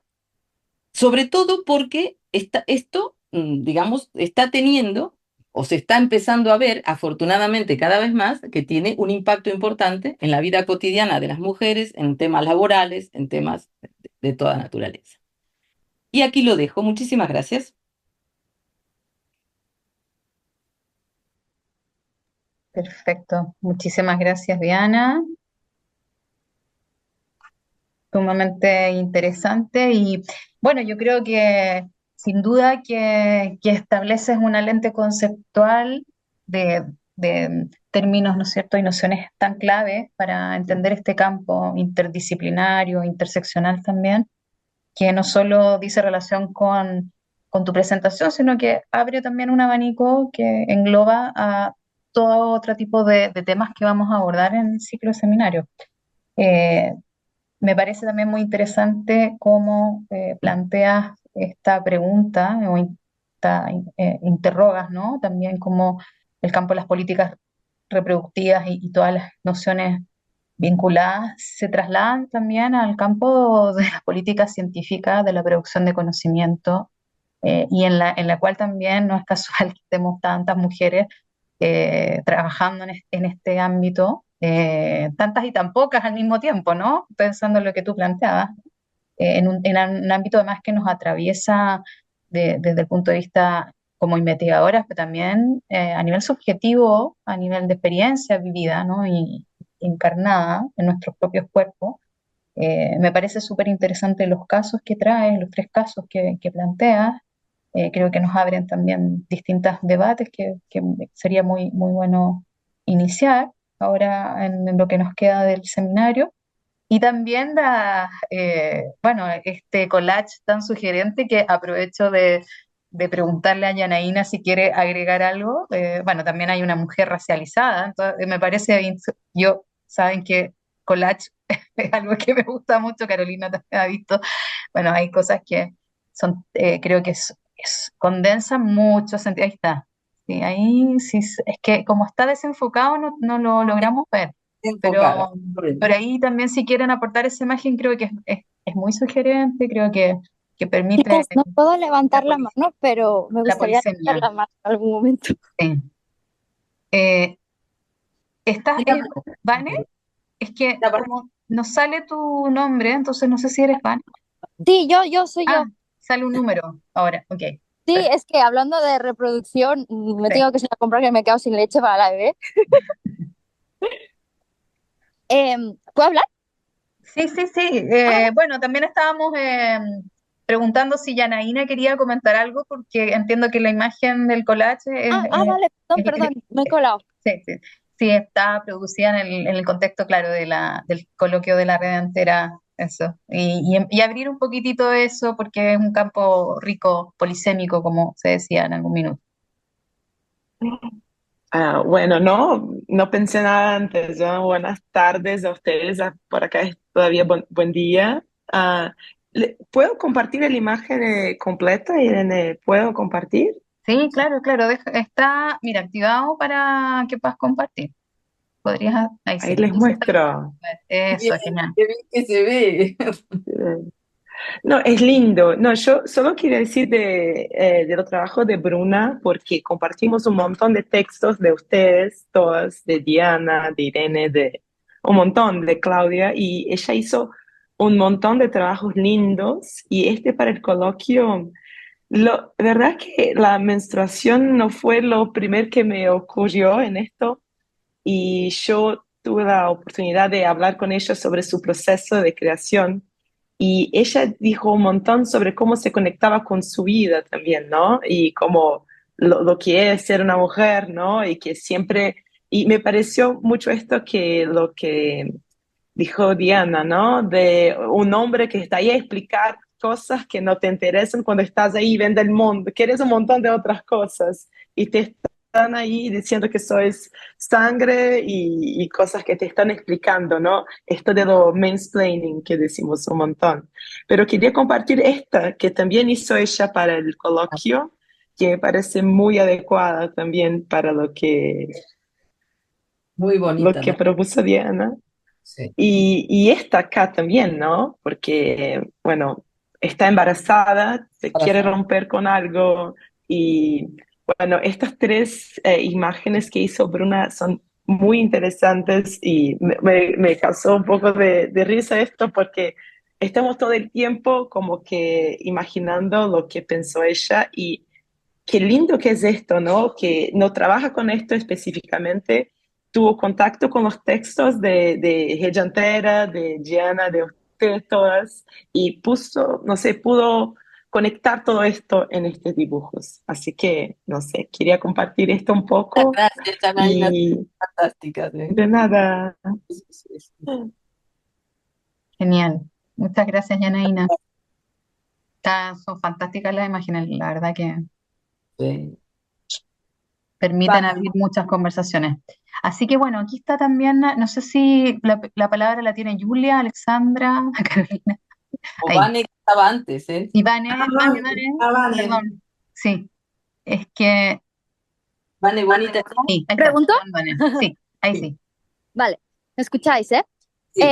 Sobre todo porque esto, digamos, está teniendo o se está empezando a ver, afortunadamente cada vez más, que tiene un impacto importante en la vida cotidiana de las mujeres, en temas laborales, en temas de toda naturaleza. Y aquí lo dejo. Muchísimas gracias. Perfecto. Muchísimas gracias, Diana. Sumamente interesante y bueno, yo creo que sin duda que estableces una lente conceptual de términos, ¿no es cierto?, y nociones tan clave para entender este campo interdisciplinario, interseccional también, que no solo dice relación con tu presentación, sino que abre también un abanico que engloba a todo otro tipo de temas que vamos a abordar en el ciclo de seminarios. Eh, Me parece también muy interesante cómo planteas esta pregunta o interrogas, ¿no? También cómo el campo de las políticas reproductivas y todas las nociones vinculadas se trasladan también al campo de las políticas científicas, de la producción de conocimiento, y en la cual también no es casual que estemos tantas mujeres trabajando en este ámbito, tantas y tan pocas al mismo tiempo, ¿no? Pensando en lo que tú planteabas, en un ámbito además que nos atraviesa desde el punto de vista como investigadoras, pero también a nivel subjetivo, a nivel de experiencia vivida, ¿no? Y encarnada en nuestros propios cuerpos. Me parece súper interesante los casos que traes, los tres casos que planteas. Creo que nos abren también distintos debates que sería muy, muy bueno iniciar ahora en lo que nos queda del seminario. Y también bueno, este collage tan sugerente que aprovecho de preguntarle a Yanaína si quiere agregar algo. Bueno, también hay una mujer racializada, entonces me parece, yo, saben que collage es algo que me gusta mucho, Carolina también ha visto. Bueno, hay cosas que son, creo que condensan mucho sentido. Ahí está. Sí, ahí sí, es que como está desenfocado no lo logramos ver. Enfocada. Pero por ahí también si quieren aportar esa imagen, creo que es muy sugerente, creo que permite Chicas, no puedo levantar la mano, pero me la gustaría levantar polisemia. la mano en algún momento. Sí. Eh, ¿Estás, Sí, Vane? Es que la verdad, como nos sale tu nombre, entonces no sé si eres Vane. Sí, yo soy Ah, yo. sale un número ahora, ok. Sí, Perfecto. es que hablando de reproducción, me tengo que ir a comprar que me he quedado sin leche para la bebé. ¿Puedo hablar? Sí, sí, sí. Ah, Bueno, también estábamos preguntando si Yanaína quería comentar algo, porque entiendo que la imagen del collage vale, perdón, es- es- perdón, me he colado. sí, sí, sí, está producida en el contexto, claro, del coloquio de la red entera, eso. Y abrir un poquitito eso, porque es un campo rico, polisémico, como se decía en algún minuto. Bueno, no pensé nada antes, ¿no? Buenas tardes a ustedes, por acá es todavía buen día. ¿Puedo compartir la imagen completa, Irene? ¿Puedo compartir? Sí, claro, claro, está, mira, activado para que puedas compartir. Podrías, ahí Ahí sí. les muestro. Eso, genial. qué bien que se ve. No, es lindo. No, yo solo quería decir de los trabajos de Bruna, porque compartimos un montón de textos de ustedes, todas, de Diana, de Irene, de un montón, de Claudia, y ella hizo un montón de trabajos lindos, y este para el coloquio, verdad que la menstruación no fue lo primero que me ocurrió en esto, y yo tuve la oportunidad de hablar con ella sobre su proceso de creación y ella dijo un montón sobre cómo se conectaba con su vida también, ¿no? Y cómo lo que es ser una mujer, ¿no? Y que siempre, y me pareció mucho esto que lo que dijo Diana, ¿no? De un hombre que está ahí a explicar cosas que no te interesan cuando estás ahí y ven del mundo, quieres un montón de otras cosas y te están ahí diciendo que sois sangre y cosas que te están explicando, ¿no? Esto de lo mansplaining que decimos un montón. Pero quería compartir esta que también hizo ella para el coloquio, que me parece muy adecuada también para Muy lo bonita, que ¿no? propuso Diana. Sí. Y esta acá también, ¿no? Porque, bueno, está embarazada, se quiere Corazón. romper con algo y, bueno, estas tres imágenes que hizo Bruna son muy interesantes y me causó un poco de risa esto porque estamos todo el tiempo como que imaginando lo que pensó ella y qué lindo que es esto, ¿no? Que no trabaja con esto específicamente, tuvo contacto con los textos de Ella Entera, de Gianna, de ustedes todas, y puso, no sé, pudo conectar todo esto en estos dibujos. Así que, no sé, quería compartir esto un poco Gracias, Janaína, y fantásticas, ¿eh? de nada. Sí, sí, sí. Genial. Muchas gracias, Yanaína. Son fantásticas las imágenes, la verdad que Sí. permiten abrir muchas conversaciones. Así que bueno, aquí está también, no sé si la palabra la tiene Julia, Alexandra, Carolina. O Ahí. Vane, que estaba antes, ¿eh? Y Vane, Vane. perdón. Sí, es que Vane, bonita. sí, ahí está, ¿Pregunto? perdón, Vane. Sí, ahí Sí, sí. Vale, ¿me escucháis, eh? sí.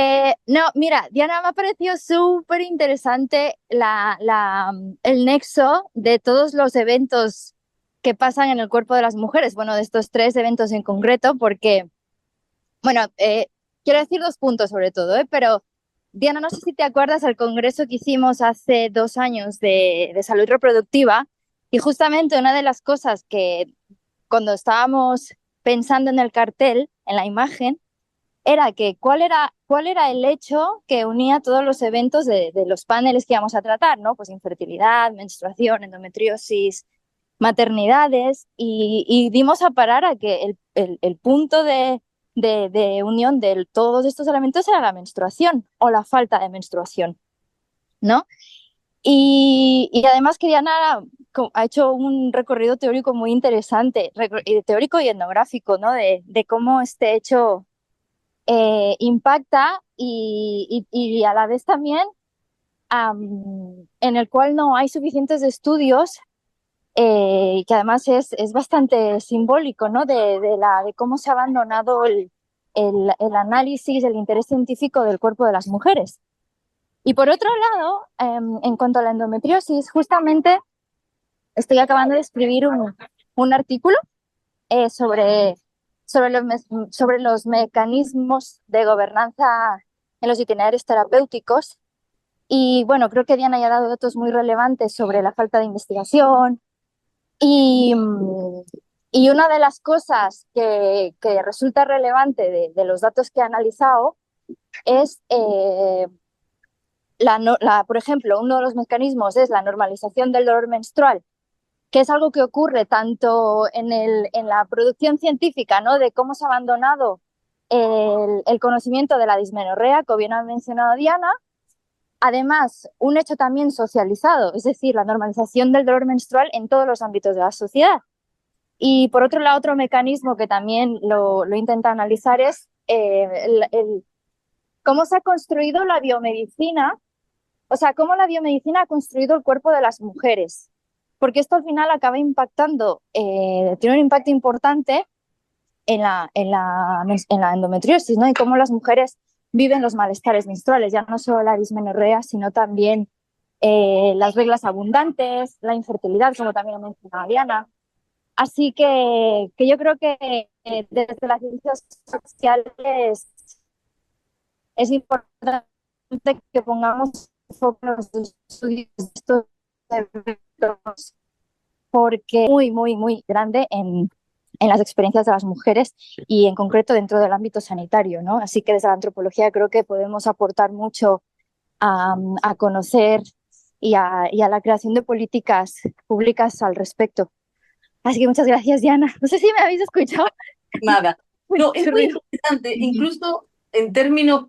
No, mira, Diana, me ha parecido súper interesante el nexo de todos los eventos que pasan en el cuerpo de las mujeres, bueno, de estos tres eventos en concreto, porque, bueno, quiero decir dos puntos sobre todo, pero Diana, no sé si te acuerdas del congreso que hicimos hace 2 años de salud reproductiva y justamente una de las cosas que cuando estábamos pensando en el cartel, en la imagen, era que cuál era el hecho que unía todos los eventos de los paneles que íbamos a tratar, ¿no? Pues infertilidad, menstruación, endometriosis, maternidades, y dimos a parar a que el punto de unión de todos estos elementos era la menstruación o la falta de menstruación, ¿no? Y además que Diana ha hecho un recorrido teórico muy interesante, teórico y etnográfico, ¿no? De cómo este hecho impacta y a la vez también en el cual no hay suficientes estudios que además es bastante simbólico, ¿no? De cómo se ha abandonado el análisis, el interés científico del cuerpo de las mujeres. Y por otro lado, en cuanto a la endometriosis, justamente estoy acabando de escribir un artículo sobre sobre los mecanismos de gobernanza en los itinerarios terapéuticos. Y bueno, creo que Diana ya ha dado datos muy relevantes sobre la falta de investigación. Y, y una de las cosas que resulta relevante de los datos que he analizado es, por ejemplo, uno de los mecanismos es la normalización del dolor menstrual, que es algo que ocurre tanto en la producción científica, ¿no? De cómo se ha abandonado el conocimiento de la dismenorrea, que bien ha mencionado Diana. Además, un hecho también socializado, es decir, la normalización del dolor menstrual en todos los ámbitos de la sociedad. Y por otro lado, otro mecanismo que también lo intenta analizar es cómo se ha construido la biomedicina, o sea, cómo la biomedicina ha construido el cuerpo de las mujeres, porque esto al final acaba impactando, tiene un impacto importante en la endometriosis, ¿no? Y cómo las mujeres viven los malestares menstruales, ya no solo la dismenorrea, sino también las reglas abundantes, la infertilidad, como también ha mencionado Diana. Así que yo creo que desde las ciencias sociales es importante que pongamos foco en los estudios de estos eventos porque es muy, muy, muy grande en las experiencias de las mujeres y en concreto dentro del ámbito sanitario, ¿no? Así que desde la antropología creo que podemos aportar mucho a conocer y a la creación de políticas públicas al respecto. Así que muchas gracias, Diana. No sé si me habéis escuchado. Nada. No, es muy Ruido. interesante, incluso en términos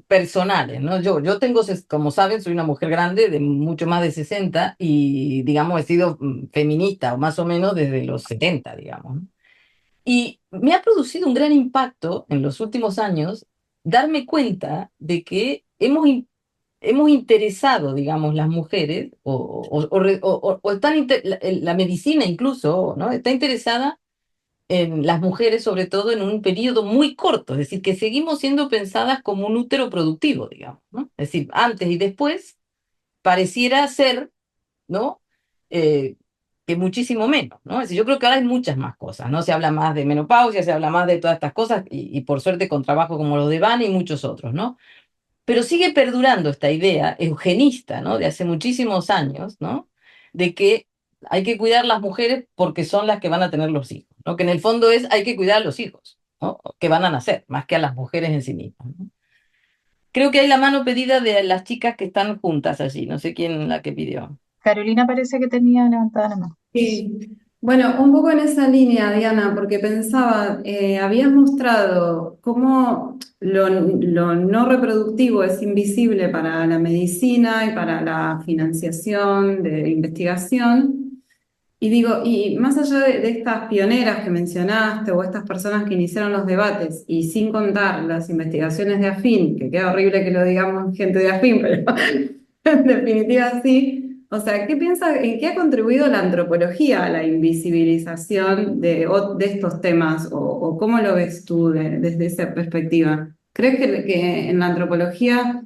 personales, ¿no? Yo tengo, como saben, soy una mujer grande de mucho más de 60 y, digamos, he sido feminista, o más o menos desde los 70, digamos, ¿no? Y me ha producido un gran impacto en los últimos años darme cuenta de que hemos interesado, digamos, las mujeres, o están la medicina incluso, ¿no? Está interesada en las mujeres, sobre todo en un periodo muy corto, es decir, que seguimos siendo pensadas como un útero productivo, digamos, ¿no? Es decir, antes y después pareciera ser, ¿no? Eh, que muchísimo menos, ¿no? Es decir, yo creo que ahora hay muchas más cosas, ¿no? Se habla más de menopausia, se habla más de todas estas cosas, y por suerte con trabajo como los de Vane y muchos otros, ¿no? Pero sigue perdurando esta idea eugenista, ¿no? De hace muchísimos años, ¿no? De que hay que cuidar las mujeres porque son las que van a tener los hijos, ¿no? Que en el fondo es hay que cuidar a los hijos, ¿no? Que van a nacer, más que a las mujeres en sí mismas, ¿no? Creo que hay la mano pedida de las chicas que están juntas allí, no sé quién la que pidió. Carolina parece que tenía levantada la mano. Sí, bueno, un poco en esa línea, Diana, porque pensaba, habías mostrado cómo lo no reproductivo es invisible para la medicina y para la financiación de investigación. Y digo, y más allá de estas pioneras que mencionaste o estas personas que iniciaron los debates, y sin contar las investigaciones de AFIN, que queda horrible que lo digamos gente de AFIN, pero en definitiva sí. O sea, ¿qué piensas, en qué ha contribuido la antropología a la invisibilización de estos temas? O cómo lo ves tú desde esa perspectiva? ¿Crees que en la antropología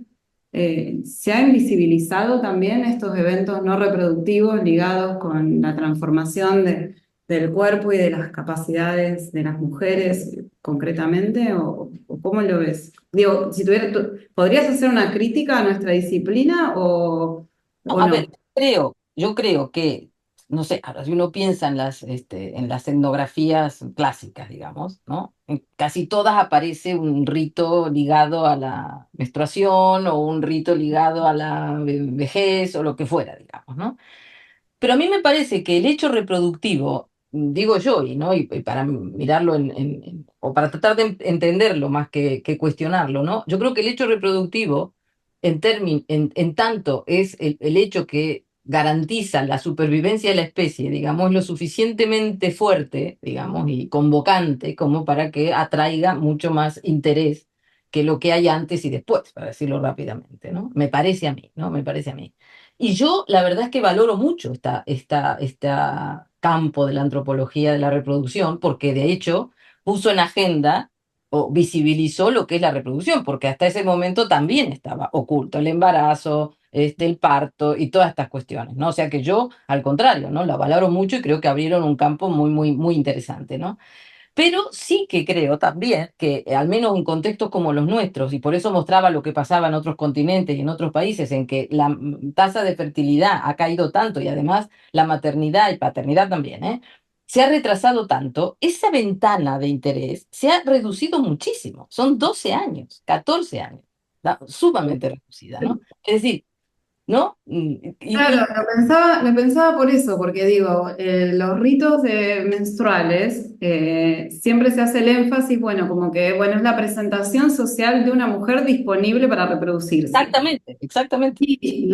se ha invisibilizado también estos eventos no reproductivos ligados con la transformación del cuerpo y de las capacidades de las mujeres concretamente? ¿O cómo lo ves? Digo, si ¿podrías hacer una crítica a nuestra disciplina No, o a no? ver, yo creo que, no sé, ahora si uno piensa en las etnografías clásicas, digamos, ¿no? En casi todas aparece un rito ligado a la menstruación o un rito ligado a la vejez o lo que fuera, digamos, ¿no? Pero a mí me parece que el hecho reproductivo, digo yo, y para mirarlo o para tratar de entenderlo más que cuestionarlo, ¿no? Yo creo que el hecho reproductivo, en tanto es el hecho que garantiza la supervivencia de la especie, digamos, lo suficientemente fuerte, digamos, y convocante como para que atraiga mucho más interés que lo que hay antes y después, para decirlo rápidamente, ¿no? Me parece a mí, ¿no? Me parece a mí. Y yo la verdad es que valoro mucho este campo de la antropología de la reproducción, porque de hecho puso en agenda o visibilizó lo que es la reproducción, porque hasta ese momento también estaba oculto el embarazo, el parto y todas estas cuestiones, ¿no? O sea que yo, al contrario, ¿no? La valoro mucho y creo que abrieron un campo muy, muy, muy interesante, ¿no? Pero sí que creo también que, al menos en contextos como los nuestros, y por eso mostraba lo que pasaba en otros continentes y en otros países, en que la tasa de fertilidad ha caído tanto y además la maternidad y paternidad también, ¿eh? Se ha retrasado tanto, esa ventana de interés se ha reducido muchísimo. Son 12 años, 14 años, sumamente reducida, ¿no? Es decir, ¿no? Claro, lo pensaba por eso, porque digo, los ritos menstruales, siempre se hace el énfasis, bueno, como que, bueno, es la presentación social de una mujer disponible para reproducirse. Exactamente, exactamente. Y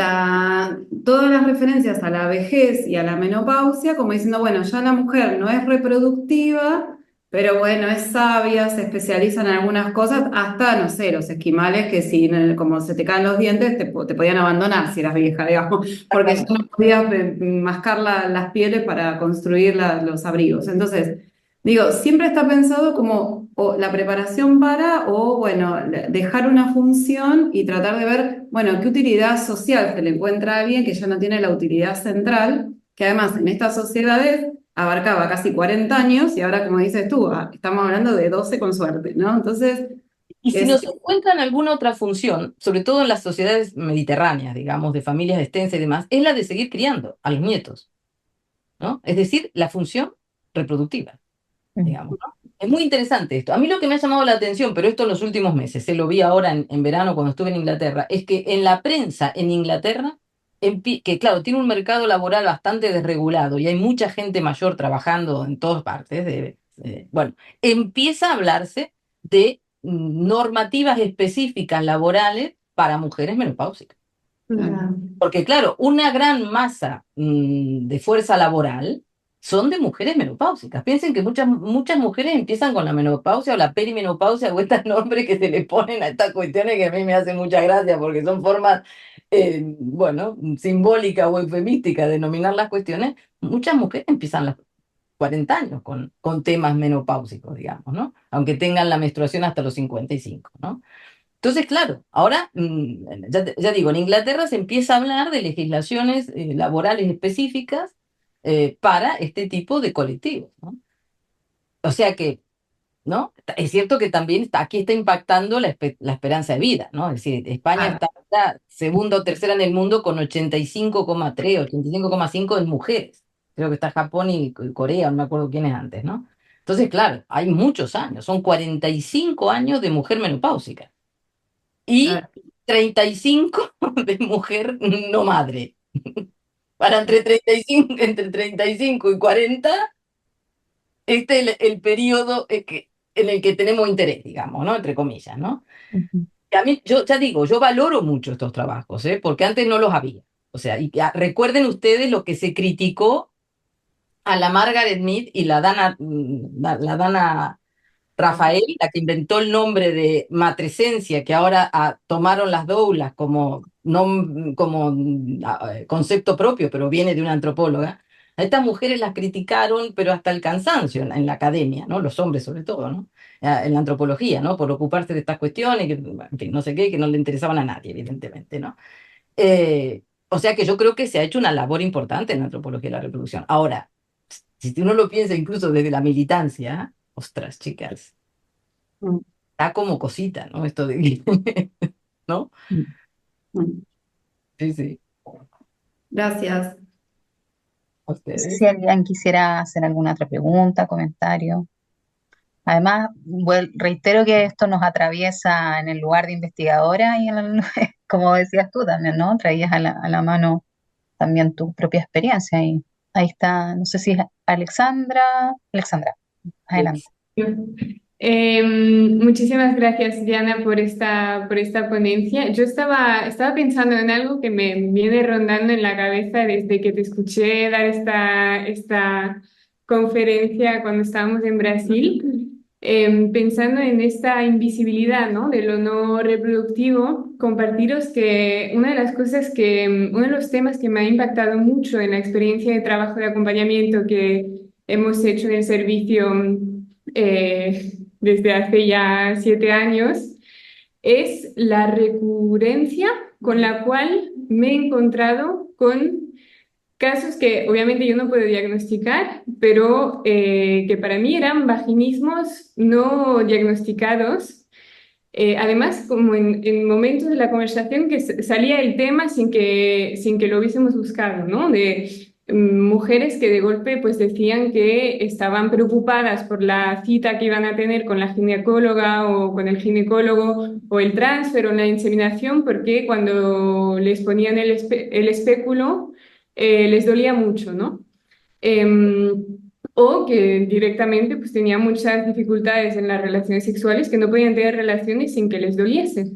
todas las referencias a la vejez y a la menopausia, como diciendo, bueno, ya la mujer no es reproductiva, pero bueno, es sabia, se especializa en algunas cosas, hasta, no sé, los esquimales que si, como se te caen los dientes, te podían abandonar si eras vieja, digamos, porque ya no podías mascar las pieles para construir los abrigos. Entonces, digo, siempre está pensado como o la preparación para, o bueno, dejar una función y tratar de ver, bueno, qué utilidad social se le encuentra a alguien que ya no tiene la utilidad central, que además en estas sociedades abarcaba casi 40 años y ahora, como dices tú, estamos hablando de 12 con suerte, ¿no? Entonces, Y si nos encuentran alguna otra función, sobre todo en las sociedades mediterráneas, digamos, de familias extensas y demás, es la de seguir criando a los nietos, ¿no? Es decir, la función reproductiva, digamos, ¿no? Es muy interesante esto. A mí lo que me ha llamado la atención, pero esto en los últimos meses, se lo vi ahora en verano cuando estuve en Inglaterra, es que en la prensa en Inglaterra, que claro, tiene un mercado laboral bastante desregulado y hay mucha gente mayor trabajando en todas partes, bueno, empieza a hablarse de normativas específicas laborales para mujeres menopáusicas. claro. Porque claro, una gran masa de fuerza laboral son de mujeres menopáusicas. Piensen que muchas mujeres empiezan con la menopausia o la perimenopausia o estos nombres que se le ponen a estas cuestiones que a mí me hacen mucha gracia porque son formas, bueno, simbólicas o eufemísticas de denominar las cuestiones. Muchas mujeres empiezan 40 años con temas menopáusicos, digamos, ¿no? Aunque tengan la menstruación hasta los 55, ¿no? Entonces, claro, ahora, ya digo, en Inglaterra se empieza a hablar de legislaciones laborales específicas para este tipo de colectivos, ¿no? O sea que, ¿no? Es cierto que también aquí está impactando la esperanza de vida, ¿no? Es decir, España Claro. está ahora segunda o tercera en el mundo con 85,3, 85,5 en mujeres. Creo que está Japón y Corea, no me acuerdo quién es antes, ¿no? Entonces, claro, hay muchos años, son 45 años de mujer menopáusica y Claro. 35 de mujer no madre. Para entre 35 y 40, este es el periodo en el que tenemos interés, digamos, ¿no? Entre comillas, ¿no? Ujú. Y a mí, yo ya digo, yo valoro mucho estos trabajos, ¿eh? Porque antes no los había. O sea, recuerden ustedes lo que se criticó a la Margaret Mead y la Dana Rafael, la que inventó el nombre de matresencia, que ahora tomaron las doulas como concepto propio, pero viene de una antropóloga. A estas mujeres las criticaron, pero hasta el cansancio en la academia, ¿no? Los hombres sobre todo, ¿no? En la antropología, ¿no? Por ocuparse de estas cuestiones, que, en fin, no sé qué, que no le interesaban a nadie, evidentemente, ¿no? O sea que yo creo que se ha hecho una labor importante en la antropología de la reproducción. Ahora, si uno lo piensa incluso desde la militancia, ostras, chicas, Mm, está como cosita, ¿no? Esto de, ¿no? mm, mm. Sí, sí, Gracias. a No sé ustedes. si alguien quisiera hacer alguna otra pregunta, comentario. Además, reitero que esto nos atraviesa en el lugar de investigadora y como decías tú también, ¿no? Traías a la mano también tu propia experiencia. Y ahí está, no sé si es Alexandra, adelante. Muchísimas gracias, Diana, por esta ponencia. Yo estaba pensando en algo que me viene rondando en la cabeza desde que te escuché dar esta conferencia cuando estábamos en Brasil, pensando en esta invisibilidad, ¿no? De lo no reproductivo. Compartiros que una de las cosas uno de los temas que me ha impactado mucho en la experiencia de trabajo de acompañamiento que hemos hecho en el servicio, eh, desde hace ya 7 años, es la recurrencia con la cual me he encontrado con casos que obviamente yo no puedo diagnosticar, pero que para mí eran vaginismos no diagnosticados. Además, como en momentos de la conversación que salía el tema sin que lo hubiésemos buscado, ¿no? De mujeres que de golpe pues decían que estaban preocupadas por la cita que iban a tener con la ginecóloga o con el ginecólogo o el transfer o la inseminación, porque cuando les ponían el espéculo les dolía mucho, ¿no? Em, o que directamente pues tenían muchas dificultades en las relaciones sexuales, que no podían tener relaciones sin que les doliese.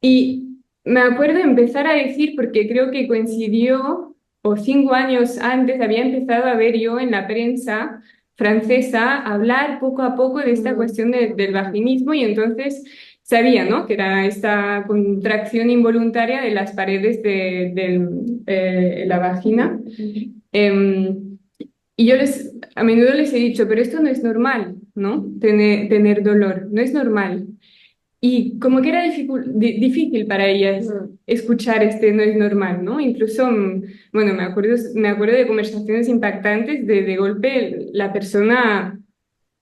Y me acuerdo empezar a decir, porque creo que coincidió, o 5 años antes había empezado a ver yo en la prensa francesa hablar poco a poco de esta cuestión del vaginismo, y entonces sabía, ¿no? Que era esta contracción involuntaria de las paredes de la vagina. Y yo a menudo les he dicho, pero esto no es normal, ¿no? Tener dolor, no es normal. Y como que era difícil para ellas escuchar este no es normal, ¿no? Incluso, bueno, me acuerdo de conversaciones impactantes de golpe la persona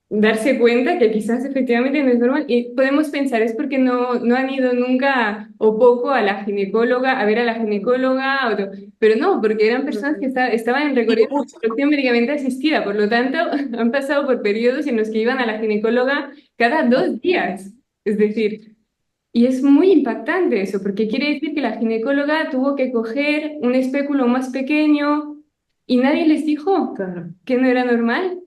darse cuenta que quizás efectivamente no es normal. Y podemos pensar, es porque no han ido nunca o poco a la ginecóloga, a ver a la ginecóloga, pero no, porque eran personas que estaban en recorrido de reproducción médicamente asistida, por lo tanto, han pasado por periodos en los que iban a la ginecóloga cada 2 días. Es decir, y es muy impactante eso, porque quiere decir que la ginecóloga tuvo que coger un espéculo más pequeño y nadie les dijo que no era normal.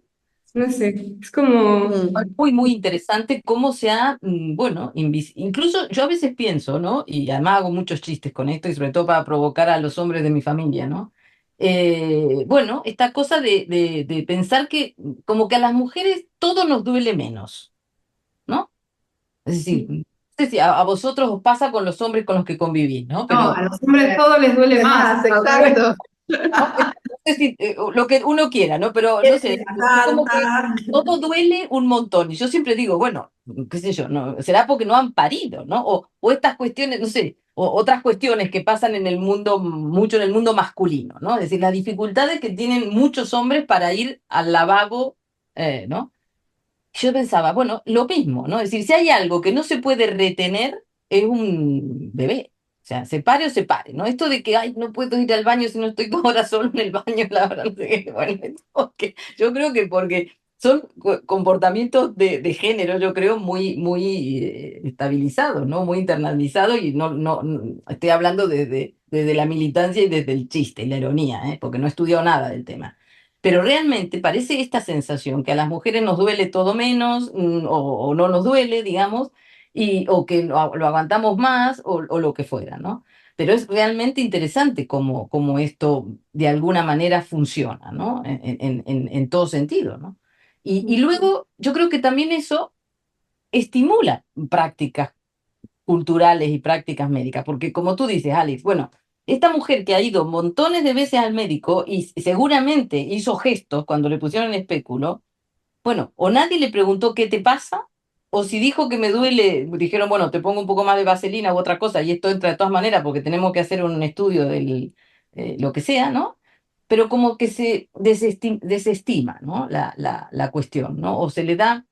No sé, es como... Muy, muy interesante cómo se ha, bueno, incluso yo a veces pienso, ¿no? Y además hago muchos chistes con esto y sobre todo para provocar a los hombres de mi familia, ¿no? Bueno, esta cosa de pensar que como que a las mujeres todo nos duele menos, ¿no? Es decir, no sé si a vosotros os pasa con los hombres con los que convivís, ¿no? No, a los hombres todo les duele más, exacto. sé si, lo que uno quiera, ¿no? Pero no sé, como que todo duele un montón. Y yo siempre digo, bueno, qué sé yo, ¿no? Será porque no han parido, ¿no? O estas cuestiones, no sé, o otras cuestiones que pasan en el mundo, mucho en el mundo masculino, ¿no? Es decir, las dificultades que tienen muchos hombres para ir al lavabo, ¿no? Yo pensaba, bueno, lo mismo, ¿no? Es decir, si hay algo que no se puede retener, es un bebé. O sea, se pare o se pare, ¿no? Esto de que, ay, no puedo ir al baño si no estoy 2 horas solo en el baño, la verdad, no sé qué. Bueno, yo creo que porque son comportamientos de género, yo creo, muy, muy estabilizados, ¿no? Muy internalizados y estoy hablando desde la militancia y desde el chiste y la ironía, ¿eh? Porque no he estudiado nada del tema. Pero realmente parece esta sensación que a las mujeres nos duele todo menos, o no nos duele, digamos, o que lo aguantamos más, o lo que fuera, ¿no? Pero es realmente interesante cómo esto de alguna manera funciona, ¿no? En todo sentido, ¿no? Y luego yo creo que también eso estimula prácticas culturales y prácticas médicas, porque como tú dices, Alex, bueno, esta mujer que ha ido montones de veces al médico y seguramente hizo gestos cuando le pusieron el espéculo, bueno, o nadie le preguntó qué te pasa, o si dijo que me duele, dijeron, bueno, te pongo un poco más de vaselina u otra cosa, y esto entra de todas maneras porque tenemos que hacer un estudio del lo que sea, ¿no? Pero como que se desestima, ¿no? La cuestión, ¿no? O se le da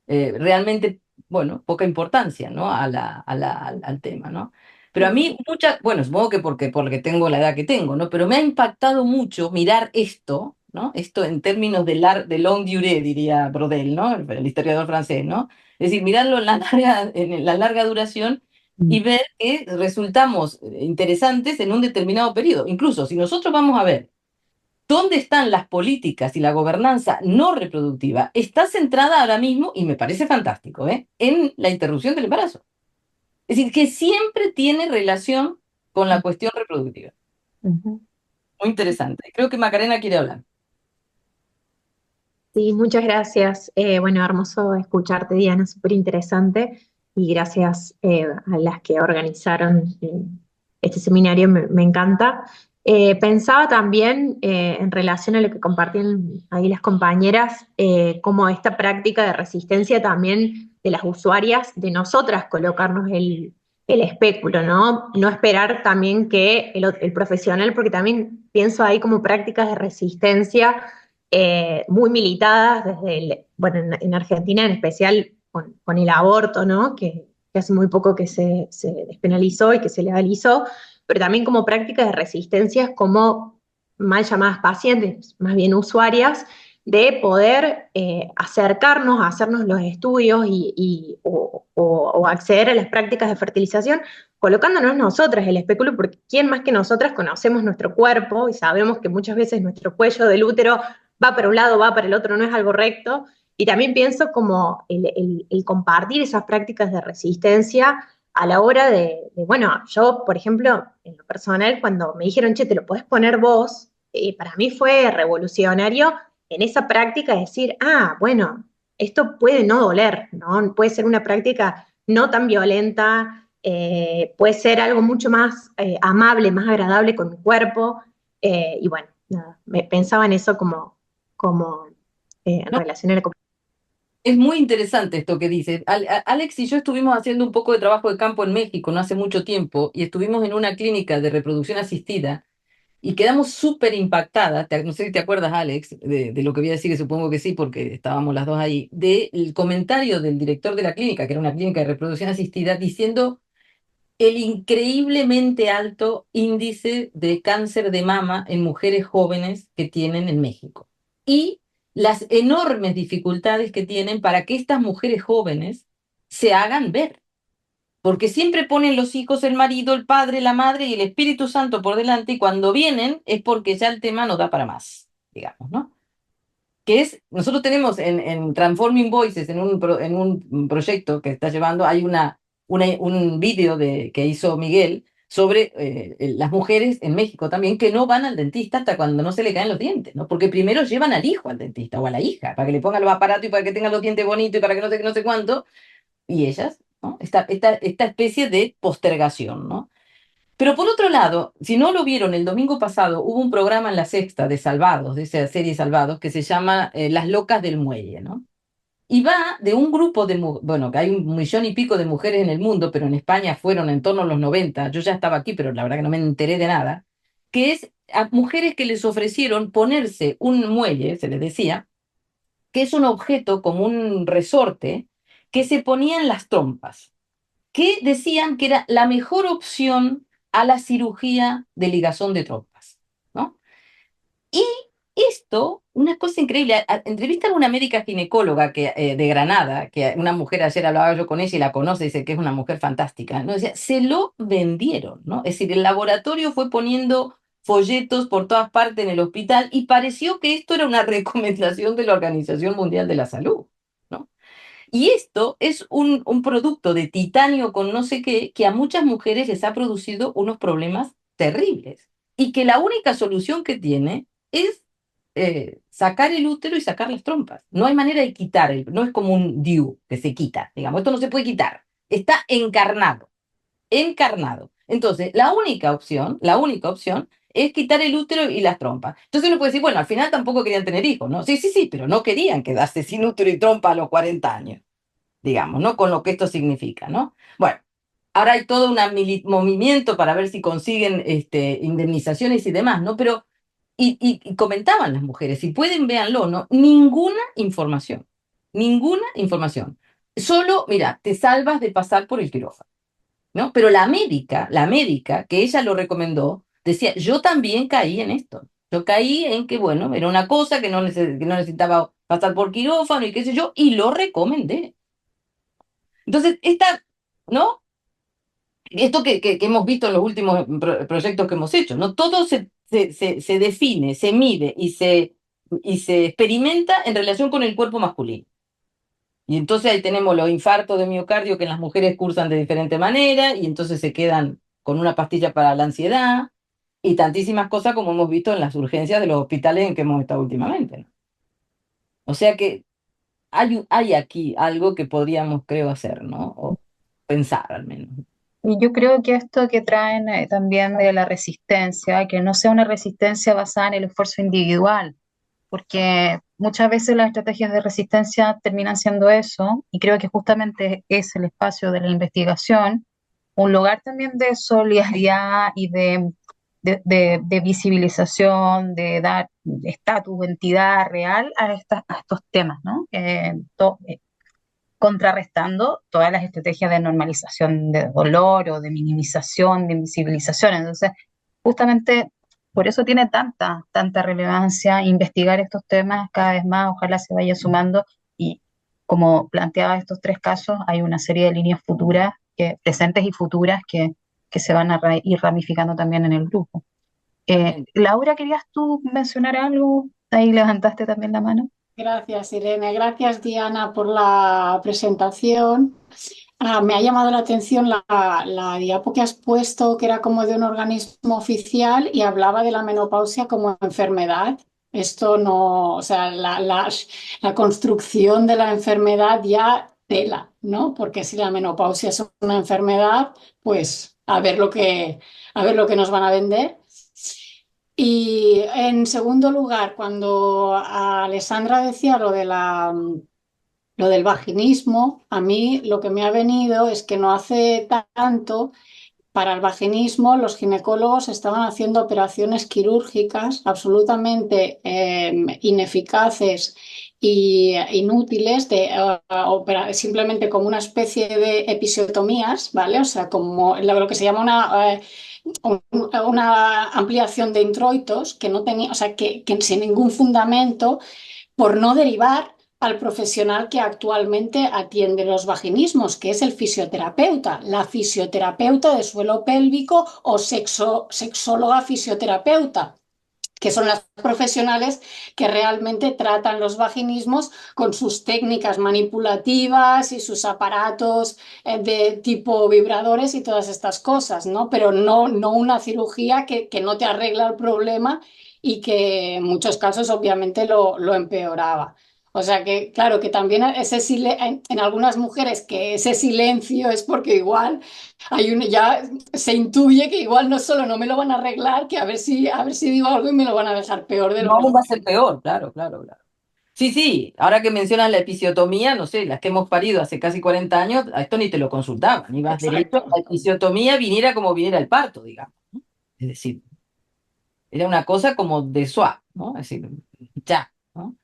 realmente, bueno, poca importancia, ¿no? Al tema, ¿no? Pero a mí bueno, supongo que porque tengo la edad que tengo, ¿no? Pero me ha impactado mucho mirar esto, ¿no? Esto en términos de longue durée, diría Brodel, ¿no? El historiador francés, ¿no? Es decir, mirarlo en la larga duración y ver que resultamos interesantes en un determinado periodo. Incluso si nosotros vamos a ver ¿dónde están las políticas y la gobernanza no reproductiva? Está centrada ahora mismo, y me parece fantástico, en la interrupción del embarazo. Es decir, que siempre tiene relación con la cuestión reproductiva. Ujú. Muy interesante. Creo que Macarena quiere hablar. Sí, muchas gracias. Bueno, hermoso escucharte, Diana, súper interesante. Y gracias a las que organizaron este seminario, me encanta. Pensaba también en relación a lo que compartían ahí las compañeras, como esta práctica de resistencia también de las usuarias, de nosotras colocarnos el espéculo, ¿no? No esperar también que el profesional, porque también pienso ahí como prácticas de resistencia muy militadas desde bueno, en Argentina en especial con el aborto, ¿no? Que hace muy poco que se despenalizó y que se legalizó, pero también como prácticas de resistencias como mal llamadas pacientes, más bien usuarias, de poder acercarnos a hacernos los estudios o acceder a las prácticas de fertilización colocándonos nosotras el espéculo, porque ¿quién más que nosotras conocemos nuestro cuerpo y sabemos que muchas veces nuestro cuello del útero va para un lado, va para el otro, no es algo recto? Y también pienso como el compartir esas prácticas de resistencia a la hora bueno, yo, por ejemplo, en lo personal, cuando me dijeron, che, te lo podés poner vos, para mí fue revolucionario en esa práctica decir, ah, bueno, esto puede no doler, ¿no? Puede ser una práctica no tan violenta, puede ser algo mucho más amable, más agradable con mi cuerpo, y bueno, nada, pensaba en eso como en ¿No? relación a la Es muy interesante esto que dices. Alex y yo estuvimos haciendo un poco de trabajo de campo en México no hace mucho tiempo y estuvimos en una clínica de reproducción asistida y quedamos súper impactadas. No sé si te acuerdas, Alex, de lo que voy a decir, que supongo que sí, porque estábamos las dos ahí, del comentario del director de la clínica, que era una clínica de reproducción asistida, diciendo el increíblemente alto índice de cáncer de mama en mujeres jóvenes que tienen en México. Y las enormes dificultades que tienen para que estas mujeres jóvenes se hagan ver. Porque siempre ponen los hijos, el marido, el padre, la madre y el Espíritu Santo por delante, y cuando vienen es porque ya el tema no da para más, digamos, ¿no? Nosotros tenemos en Transforming Voices, en un proyecto que está llevando, hay un vídeo que hizo Miguel sobre las mujeres en México también que no van al dentista hasta cuando no se le caen los dientes, ¿no? Porque primero llevan al hijo al dentista o a la hija para que le pongan los aparatos y para que tengan los dientes bonitos y para que no sé cuánto, y ellas, ¿no? Esta especie de postergación, ¿no? Pero por otro lado, si no lo vieron, el domingo pasado hubo un programa en La Sexta de Salvados, de esa serie Salvados, que se llama Las Locas del Muelle, ¿no? Y va de un grupo de, bueno, que hay 1,000,000 y pico de mujeres en el mundo, pero en España fueron en torno a los 90, yo ya estaba aquí, pero la verdad que no me enteré de nada, que es a mujeres que les ofrecieron ponerse un muelle, se les decía, que es un objeto como un resorte, que se ponía en las trompas, que decían que era la mejor opción a la cirugía de ligazón de trompas, ¿no? Y esto, una cosa increíble, entrevistan a una médica ginecóloga de Granada, que una mujer, ayer hablaba yo con ella y la conoce, dice que es una mujer fantástica, ¿no? Decía, se lo vendieron, ¿no? Es decir, el laboratorio fue poniendo folletos por todas partes en el hospital y pareció que esto era una recomendación de la Organización Mundial de la Salud, ¿no? Y esto es un producto de titanio con no sé qué, que a muchas mujeres les ha producido unos problemas terribles. Y que la única solución que tiene es sacar el útero y sacar las trompas. No hay manera de quitar, no es como un DIU que se quita, digamos, esto no se puede quitar. Está encarnado, encarnado. Entonces, la única opción es quitar el útero y las trompas. Entonces uno puede decir, bueno, al final tampoco querían tener hijos, ¿no? Sí, sí, sí, pero no querían quedarse sin útero y trompa a los 40 años, digamos, ¿no? Con lo que esto significa, ¿no? Bueno, ahora hay todo un movimiento para ver si consiguen indemnizaciones y demás, ¿no? Pero, y comentaban las mujeres, si pueden, véanlo, ¿no? Ninguna información. Solo, mira, te salvas de pasar por el quirófano, ¿no? Pero la médica, que ella lo recomendó, decía, yo también caí en esto. Yo caí en que, bueno, era una cosa que que no necesitaba pasar por quirófano y qué sé yo, y lo recomendé. Entonces, ¿no? Esto que hemos visto en los últimos proyectos que hemos hecho, ¿no? Todo se define, se mide y se experimenta en relación con el cuerpo masculino. Y entonces ahí tenemos los infartos de miocardio que en las mujeres cursan de diferente manera y entonces se quedan con una pastilla para la ansiedad y tantísimas cosas como hemos visto en las urgencias de los hospitales en que hemos estado últimamente, ¿no? O sea que hay aquí algo que podríamos, creo, hacer, ¿no? O pensar al menos. Y yo creo que esto que traen también de la resistencia, que no sea una resistencia basada en el esfuerzo individual, porque muchas veces las estrategias de resistencia terminan siendo eso, y creo que justamente es el espacio de la investigación, un lugar también de solidaridad y de visibilización, de dar estatus, entidad real a estos temas, ¿no? Contrarrestando todas las estrategias de normalización de dolor o de minimización, de invisibilización. Entonces, justamente por eso tiene tanta relevancia investigar estos temas cada vez más, ojalá se vaya sumando y como planteaba estos tres casos, hay una serie de líneas futuras, presentes y futuras, que se van a ir ramificando también en el grupo. Laura, ¿querías tú mencionar algo? Ahí levantaste también la mano. Gracias, Irene. Gracias, Diana, por la presentación. Me ha llamado la atención la diapo que has puesto, que era como de un organismo oficial y hablaba de la menopausia como enfermedad. Esto no, o sea, la construcción de la enfermedad ya tela, ¿no? Porque si la menopausia es una enfermedad, pues a ver lo que nos van a vender. Y en segundo lugar, cuando Alessandra decía lo del vaginismo, a mí lo que me ha venido es que no hace tanto, para el vaginismo los ginecólogos estaban haciendo operaciones quirúrgicas absolutamente ineficaces e inútiles, simplemente como una especie de episiotomías, ¿vale? O sea, como lo que se llama una ampliación de introitos que no tenía, o sea, que sin ningún fundamento, por no derivar al profesional que actualmente atiende los vaginismos, que es el fisioterapeuta, la fisioterapeuta de suelo pélvico o sexóloga fisioterapeuta, que son las profesionales que realmente tratan los vaginismos con sus técnicas manipulativas y sus aparatos de tipo vibradores y todas estas cosas, ¿no? Pero no una cirugía que no te arregla el problema y que en muchos casos obviamente lo empeoraba. O sea que, claro, que también en algunas mujeres que ese silencio es porque igual ya se intuye que igual no solo no me lo van a arreglar, que a ver si digo algo y me lo van a dejar peor de lo No, que... aún va a ser peor, claro, claro, claro. Sí, sí, ahora que mencionas la episiotomía, no sé, las que hemos parido hace casi 40 años, a esto ni te lo consultaban, ibas derecho, Exacto. la episiotomía viniera como viniera el parto, digamos, ¿no? Es decir, era una cosa como de suave, ¿no? Es decir, ya, ¿no?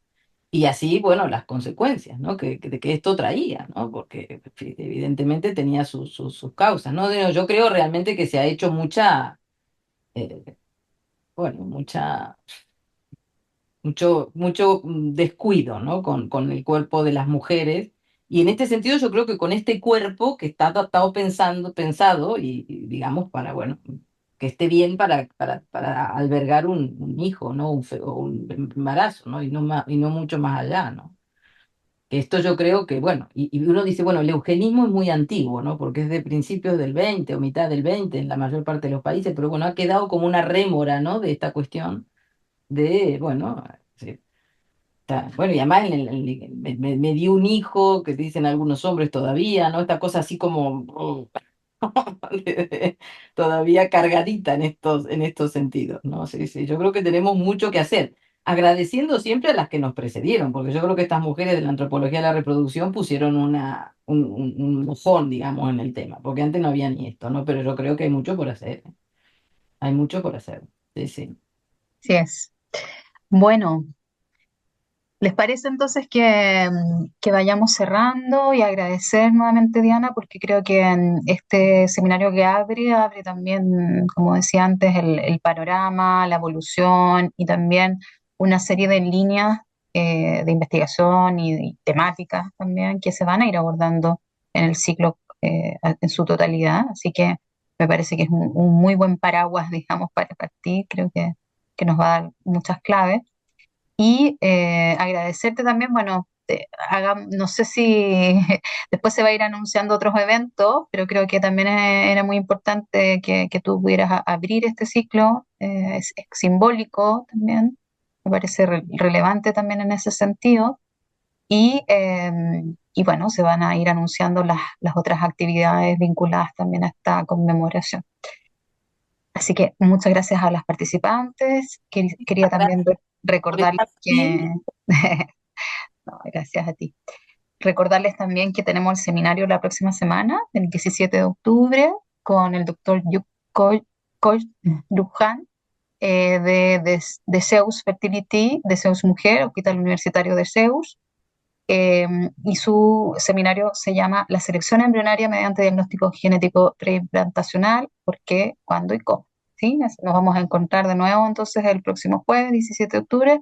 Y así, bueno, las consecuencias, ¿no? Que esto traía, ¿no? Porque evidentemente tenía sus causas, ¿no? Yo creo realmente que se ha hecho eh, bueno, mucho descuido, ¿no? Con el cuerpo de las mujeres. Y en este sentido yo creo que con este cuerpo que está adaptado pensado y, digamos, para, bueno, que esté bien para albergar un hijo, ¿no? O un embarazo, ¿no? Y no mucho más allá, ¿no? Que esto yo creo que, bueno, y uno dice, bueno, el eugenismo es muy antiguo, ¿no? Porque es de principios del 20 o mitad del 20 en la mayor parte de los países, pero bueno, ha quedado como una rémora, ¿no? De esta cuestión de, bueno, sí, bueno, y además me dio un hijo, que dicen algunos hombres todavía, ¿no? Esta cosa así como todavía cargadita en estos sentidos, ¿no? Sí, sí, yo creo que tenemos mucho que hacer, agradeciendo siempre a las que nos precedieron, porque yo creo que estas mujeres de la antropología de la reproducción pusieron un mojón, digamos, en el tema, porque antes no había ni esto, ¿no? Pero yo creo que hay mucho por hacer, ¿eh? Hay mucho por hacer, sí, sí. Así es. Bueno, ¿les parece entonces que vayamos cerrando y agradecer nuevamente, Diana, porque creo que este seminario que abre también, como decía antes, el panorama, la evolución y también una serie de líneas de investigación y temáticas también que se van a ir abordando en el ciclo en su totalidad? Así que me parece que es un muy buen paraguas, digamos, para partir. Creo que nos va a dar muchas claves. Y agradecerte también, bueno, no sé si después se va a ir anunciando otros eventos, pero creo que también era muy importante que tú pudieras abrir este ciclo, es simbólico también, me parece relevante también en ese sentido. Y bueno, se van a ir anunciando las otras actividades vinculadas también a esta conmemoración. Así que muchas gracias a las participantes. Quería también Por estar recordarles aquí. que, no, gracias a ti. Recordarles también que tenemos el seminario la próxima semana, el 17 de octubre, con el doctor Luján, de Zeus Fertility, de Zeus Mujer, Hospital Universitario de Zeus. Y su seminario se llama La selección embrionaria mediante diagnóstico genético preimplantacional, por qué, cuándo y cómo. ¿Sí? Nos vamos a encontrar de nuevo entonces el próximo jueves, 17 de octubre,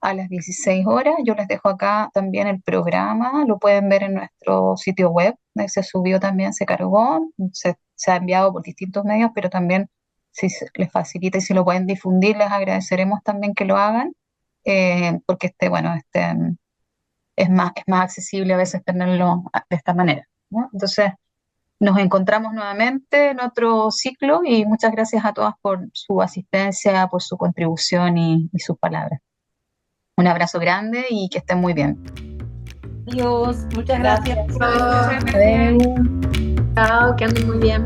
a las 16 horas. Yo les dejo acá también el programa, lo pueden ver en nuestro sitio web, se subió también, se cargó, se ha enviado por distintos medios, pero también si les facilita y si lo pueden difundir, les agradeceremos también que lo hagan, porque bueno, es más accesible a veces tenerlo de esta manera, ¿no? Entonces, nos encontramos nuevamente en otro ciclo y muchas gracias a todas por su asistencia, por su contribución y sus palabras. Un abrazo grande y que estén muy bien. Adiós, muchas gracias. Muchas gracias. Adeu. Chao, que anden muy bien.